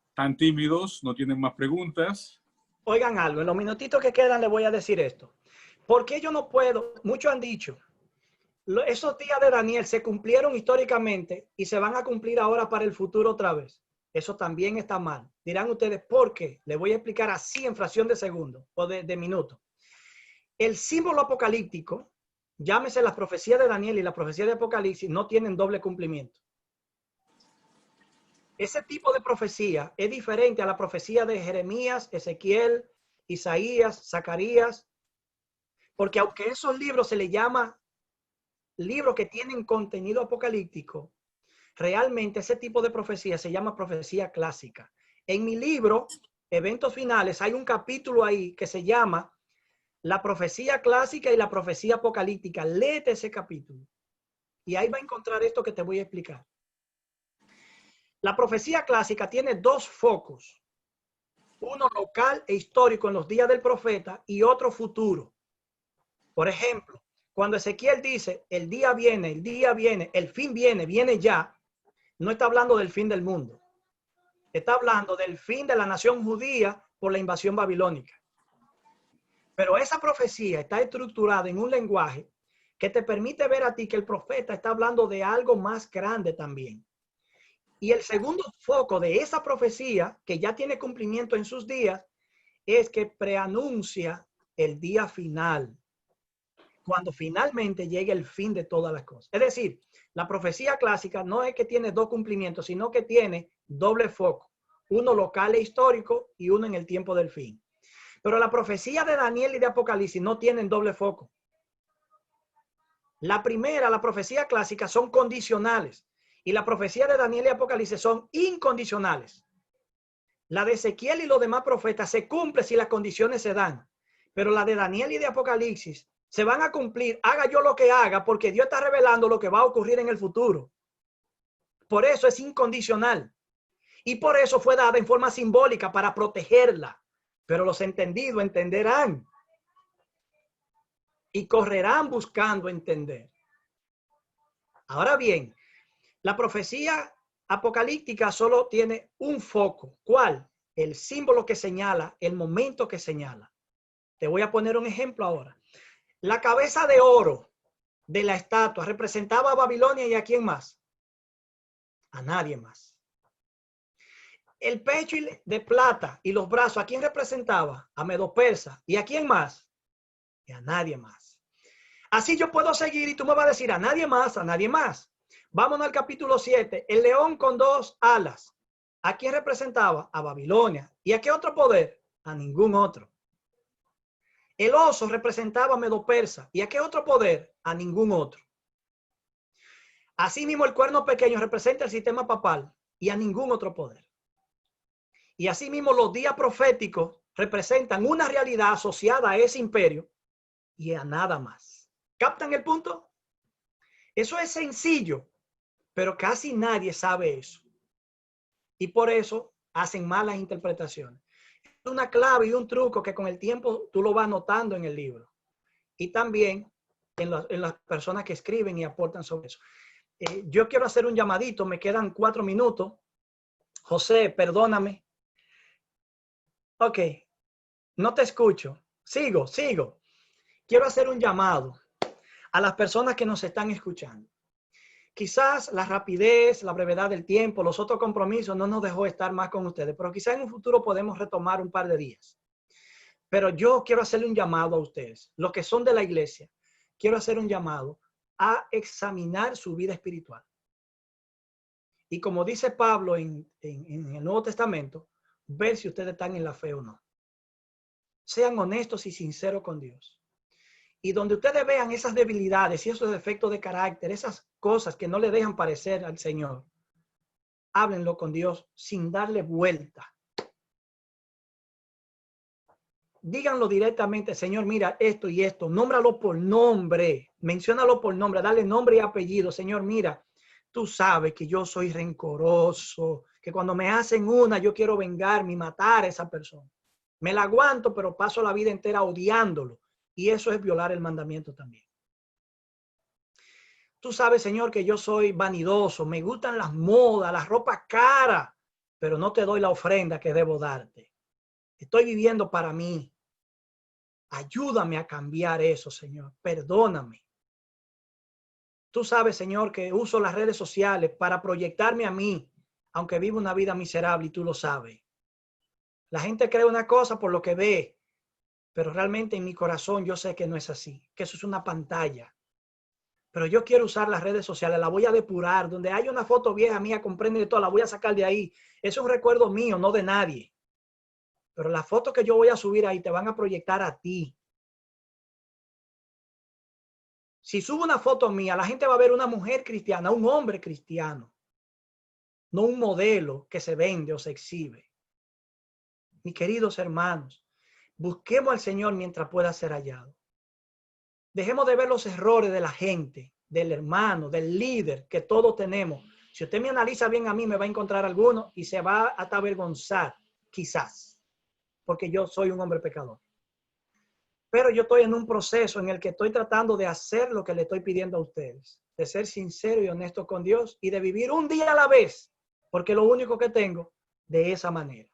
¿Están tímidos? ¿No tienen más preguntas? Oigan algo, en los minutitos que quedan les voy a decir esto. ¿Por qué yo no puedo? Muchos han dicho, esos días de Daniel se cumplieron históricamente y se van a cumplir ahora para el futuro otra vez. Eso también está mal. Dirán ustedes, ¿por qué? Les voy a explicar así en fracción de segundo o de minuto. El símbolo apocalíptico, llámese las profecías de Daniel y la profecía de Apocalipsis, no tienen doble cumplimiento. Ese tipo de profecía es diferente a la profecía de Jeremías, Ezequiel, Isaías, Zacarías, porque aunque esos libros se les llama libros que tienen contenido apocalíptico, realmente ese tipo de profecía se llama profecía clásica. En mi libro, Eventos Finales, hay un capítulo ahí que se llama La profecía clásica y la profecía apocalíptica. Léete ese capítulo. Y ahí va a encontrar esto que te voy a explicar. La profecía clásica tiene dos focos. Uno local e histórico en los días del profeta y otro futuro. Por ejemplo, cuando Ezequiel dice, el día viene, el fin viene, viene ya, no está hablando del fin del mundo. Está hablando del fin de la nación judía por la invasión babilónica. Pero esa profecía está estructurada en un lenguaje que te permite ver a ti que el profeta está hablando de algo más grande también. Y el segundo foco de esa profecía, que ya tiene cumplimiento en sus días, es que preanuncia el día final, cuando finalmente llegue el fin de todas las cosas. Es decir, la profecía clásica no es que tiene dos cumplimientos, sino que tiene doble foco, uno local e histórico y uno en el tiempo del fin. Pero la profecía de Daniel y de Apocalipsis no tienen doble foco. La primera, la profecía clásica, son condicionales y la profecía de Daniel y Apocalipsis son incondicionales. La de Ezequiel y los demás profetas se cumple si las condiciones se dan, pero la de Daniel y de Apocalipsis se van a cumplir, haga yo lo que haga, porque Dios está revelando lo que va a ocurrir en el futuro. Por eso es incondicional. Y por eso fue dada en forma simbólica para protegerla. Pero los entendidos entenderán. Y correrán buscando entender. Ahora bien, la profecía apocalíptica solo tiene un foco. ¿Cuál? El símbolo que señala, el momento que señala. Te voy a poner un ejemplo ahora. La cabeza de oro de la estatua representaba a Babilonia, ¿y a quién más? A nadie más. El pecho de plata y los brazos, ¿a quién representaba? A Medo-Persa. ¿Y a quién más? Y a nadie más. Así yo puedo seguir y tú me vas a decir a nadie más, a nadie más. Vámonos al capítulo 7. El león con dos alas. ¿A quién representaba? A Babilonia. ¿Y a qué otro poder? A ningún otro. El oso representaba a Medo-Persa. ¿Y a qué otro poder? A ningún otro. Asimismo, el cuerno pequeño representa el sistema papal y a ningún otro poder. Y asimismo, los días proféticos representan una realidad asociada a ese imperio y a nada más. ¿Captan el punto? Eso es sencillo, pero casi nadie sabe eso. Y por eso hacen malas interpretaciones. Es una clave y un truco que con el tiempo tú lo vas notando en el libro. Y también en las personas que escriben y aportan sobre eso. Yo quiero hacer un llamadito, me quedan 4 minutos. José, perdóname. Ok, no te escucho. Sigo. Quiero hacer un llamado a las personas que nos están escuchando. Quizás la rapidez, la brevedad del tiempo, los otros compromisos no nos dejó estar más con ustedes, pero quizás en un futuro podemos retomar un par de días. Pero yo quiero hacerle un llamado a ustedes, los que son de la iglesia. Quiero hacer un llamado a examinar su vida espiritual. Y como dice Pablo en el Nuevo Testamento, ver si ustedes están en la fe o no. Sean honestos y sinceros con Dios. Y donde ustedes vean esas debilidades y esos defectos de carácter, esas cosas que no le dejan parecer al Señor, háblenlo con Dios sin darle vuelta. Díganlo directamente, Señor, mira esto y esto, nómbralo por nombre, menciónalo por nombre, dale nombre y apellido. Señor, mira, tú sabes que yo soy rencoroso, que cuando me hacen una, yo quiero vengarme y matar a esa persona. Me la aguanto, pero paso la vida entera odiándolo. Y eso es violar el mandamiento también. Tú sabes, Señor, que yo soy vanidoso, me gustan las modas, las ropas caras, pero no te doy la ofrenda que debo darte. Estoy viviendo para mí. Ayúdame a cambiar eso, Señor. Perdóname. Tú sabes, Señor, que uso las redes sociales para proyectarme a mí, aunque vivo una vida miserable y tú lo sabes. La gente cree una cosa por lo que ve, pero realmente en mi corazón yo sé que no es así, que eso es una pantalla. Pero yo quiero usar las redes sociales, la voy a depurar. Donde hay una foto vieja mía, comprende de todo, la voy a sacar de ahí. Eso es un recuerdo mío, no de nadie. Pero las fotos que yo voy a subir ahí te van a proyectar a ti. Si subo una foto mía, la gente va a ver una mujer cristiana, un hombre cristiano. No un modelo que se vende o se exhibe. Mis queridos hermanos, busquemos al Señor mientras pueda ser hallado. Dejemos de ver los errores de la gente, del hermano, del líder que todos tenemos. Si usted me analiza bien a mí, me va a encontrar alguno y se va hasta avergonzar, quizás, porque yo soy un hombre pecador. Pero yo estoy en un proceso en el que estoy tratando de hacer lo que le estoy pidiendo a ustedes, de ser sincero y honesto con Dios y de vivir un día a la vez, porque es lo único que tengo de esa manera.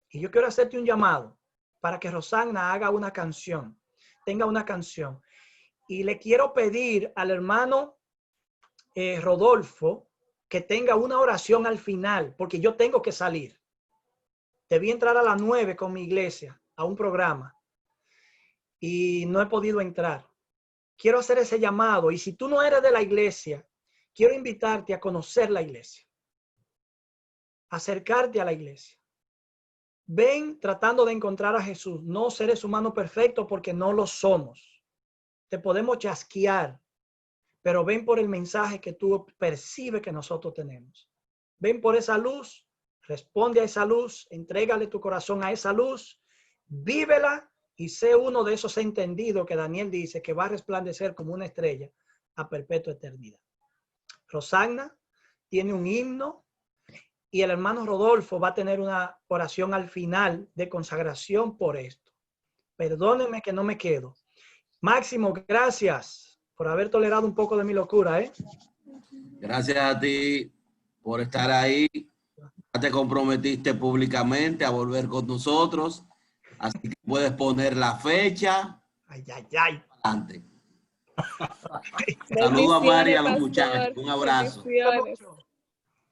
Y yo quiero hacerte un llamado para que Rosagna haga una canción, tenga una canción. Y le quiero pedir al hermano Rodolfo que tenga una oración al final, porque yo tengo que salir. Debí entrar a las 9 con mi iglesia a un programa y no he podido entrar. Quiero hacer ese llamado y si tú no eres de la iglesia, quiero invitarte a conocer la iglesia, acercarte a la iglesia. Ven tratando de encontrar a Jesús, no seres humanos perfectos porque no lo somos. Te podemos chasquear, pero ven por el mensaje que tú percibes que nosotros tenemos. Ven por esa luz, responde a esa luz, entrégale tu corazón a esa luz, vívela y sé uno de esos entendidos que Daniel dice que va a resplandecer como una estrella a perpetua eternidad. Rosagna tiene un himno y el hermano Rodolfo va a tener una oración al final de consagración por esto. Perdónenme que no me quedo. Máximo, gracias por haber tolerado un poco de mi locura, ¿eh? Gracias a ti por estar ahí. Ya te comprometiste públicamente a volver con nosotros, así que puedes poner la fecha. Ay, ay, ay. Adelante. Saludos a Mari y a los Pastor. muchachos. Un abrazo. Bendiciones.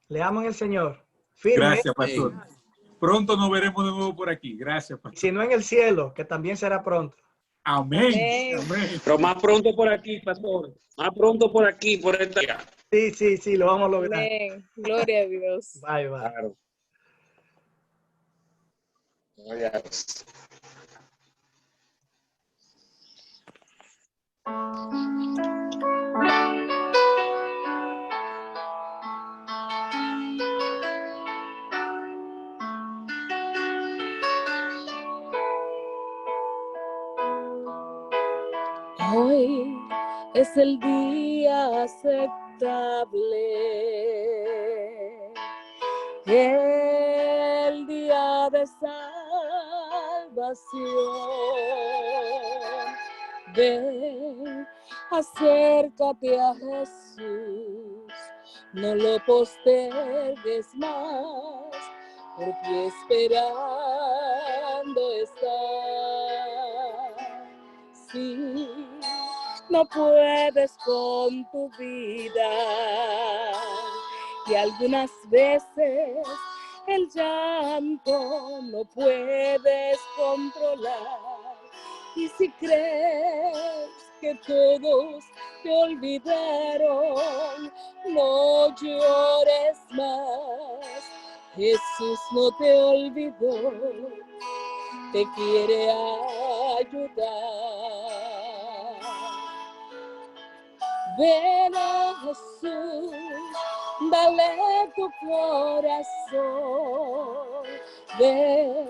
Le amo en el Señor. Firme. Gracias, pastor. Pronto nos veremos de nuevo por aquí. Gracias, pastor. Si no en el cielo, que también será pronto. Amén. Amén. Amén. Pero más pronto por aquí, pastor. Más pronto por aquí, por esta. Sí, lo vamos a lograr. Amén. Gloria a Dios. Bye, bye. Claro. Gracias. Hoy es el día aceptable, el día de salvación. Ven, acércate a Jesús, no lo postergues más, porque esperando está. Si no puedes con tu vida y algunas veces el llanto no puedes controlar, y si crees que todos te olvidaron, no llores más. Jesús no te olvidó, te quiere ayudar. Ven a Jesús, dale tu corazón. Ven,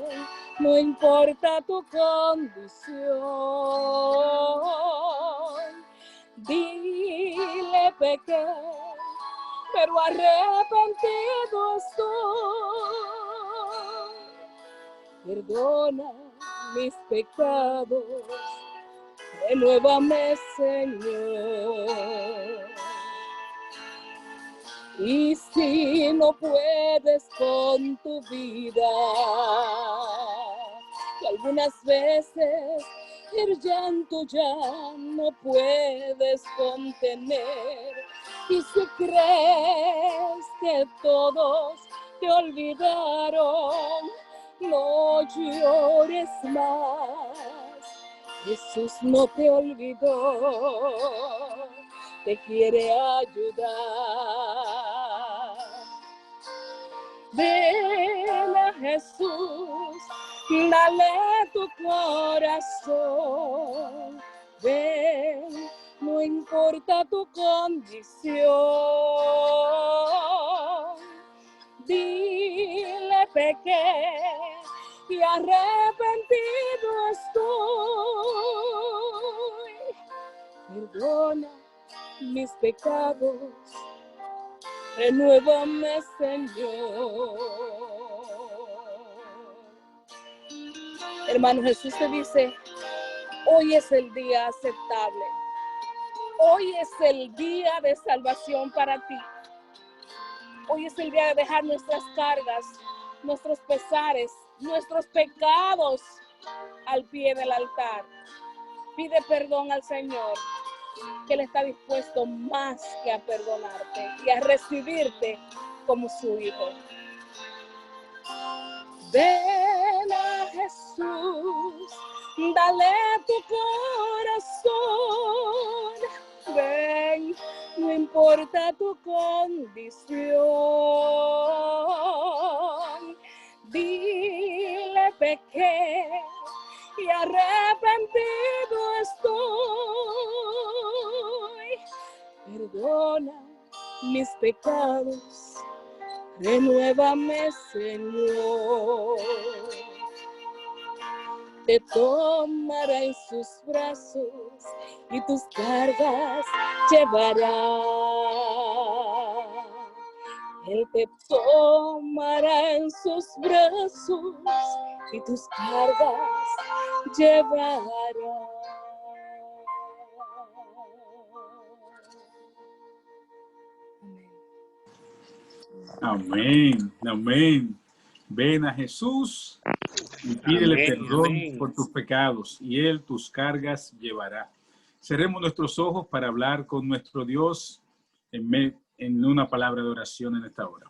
no importa tu condición. Dile pequé, pero arrepentido estoy. Perdona mis pecados, renuévame, Señor. Y si no puedes con tu vida, y algunas veces el llanto ya no puedes contener, y si crees que todos te olvidaron, no llores más. Jesús no te olvidó, te quiere ayudar. Ven a Jesús, dale tu corazón. Ven, no importa tu condición. Dile pequé, y arrepentido estoy. Perdona mis pecados, renuévame, Señor. Hermano, Jesús te dice, hoy es el día aceptable. Hoy es el día de salvación para ti. Hoy es el día de dejar nuestras cargas, nuestros pesares, nuestros pecados al pie del altar. Pide perdón al Señor, que Él está dispuesto más que a perdonarte y a recibirte como su hijo. Ven a Jesús, dale tu corazón. Ven, no importa tu condición. Dile, pequé y arrepentido estoy. Perdona mis pecados, renuévame, Señor. Te tomará en sus brazos y tus cargas llevará. Él te tomará en sus brazos y tus cargas llevará. Amén, amén. Ven a Jesús y pídele perdón por tus pecados y Él tus cargas llevará. Cerremos nuestros ojos para hablar con nuestro Dios en una palabra de oración en esta hora.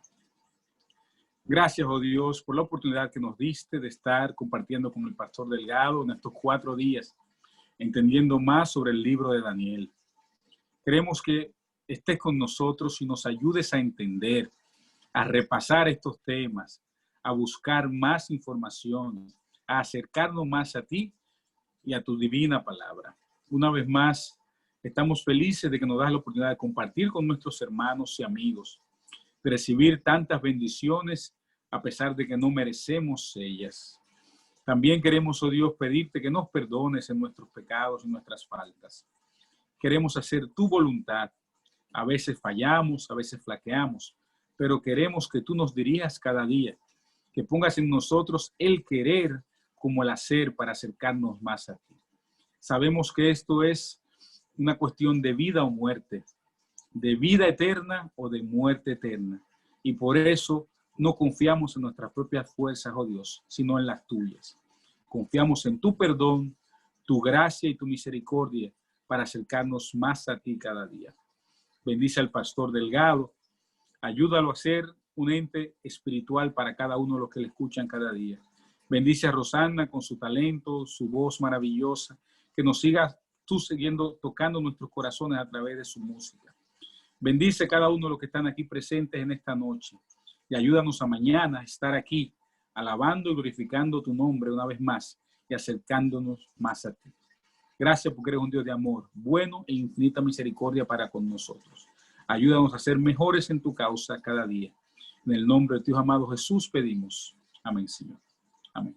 Gracias, oh Dios, por la oportunidad que nos diste de estar compartiendo con el pastor Delgado en estos 4 días, entendiendo más sobre el libro de Daniel. Queremos que estés con nosotros y nos ayudes a entender, a repasar estos temas, a buscar más información, a acercarnos más a ti y a tu divina palabra. Una vez más, estamos felices de que nos das la oportunidad de compartir con nuestros hermanos y amigos, de recibir tantas bendiciones a pesar de que no merecemos ellas. También queremos, oh Dios, pedirte que nos perdones en nuestros pecados y nuestras faltas. Queremos hacer tu voluntad. A veces fallamos, a veces flaqueamos, pero queremos que tú nos dirijas cada día, que pongas en nosotros el querer como el hacer para acercarnos más a ti. Sabemos que esto es una cuestión de vida o muerte, de vida eterna o de muerte eterna. Y por eso no confiamos en nuestras propias fuerzas, oh Dios, sino en las tuyas. Confiamos en tu perdón, tu gracia y tu misericordia para acercarnos más a ti cada día. Bendice al pastor Delgado. Ayúdalo a ser un ente espiritual para cada uno de los que le escuchan cada día. Bendice a Rosana con su talento, su voz maravillosa, que nos siga tú siguiendo tocando nuestros corazones a través de su música. Bendice a cada uno de los que están aquí presentes en esta noche y ayúdanos a mañana a estar aquí alabando y glorificando tu nombre una vez más y acercándonos más a ti. Gracias porque eres un Dios de amor, bueno e infinita misericordia para con nosotros. Ayúdanos a ser mejores en tu causa cada día. En el nombre de tu Hijo amado Jesús pedimos. Amén, Señor. Amén.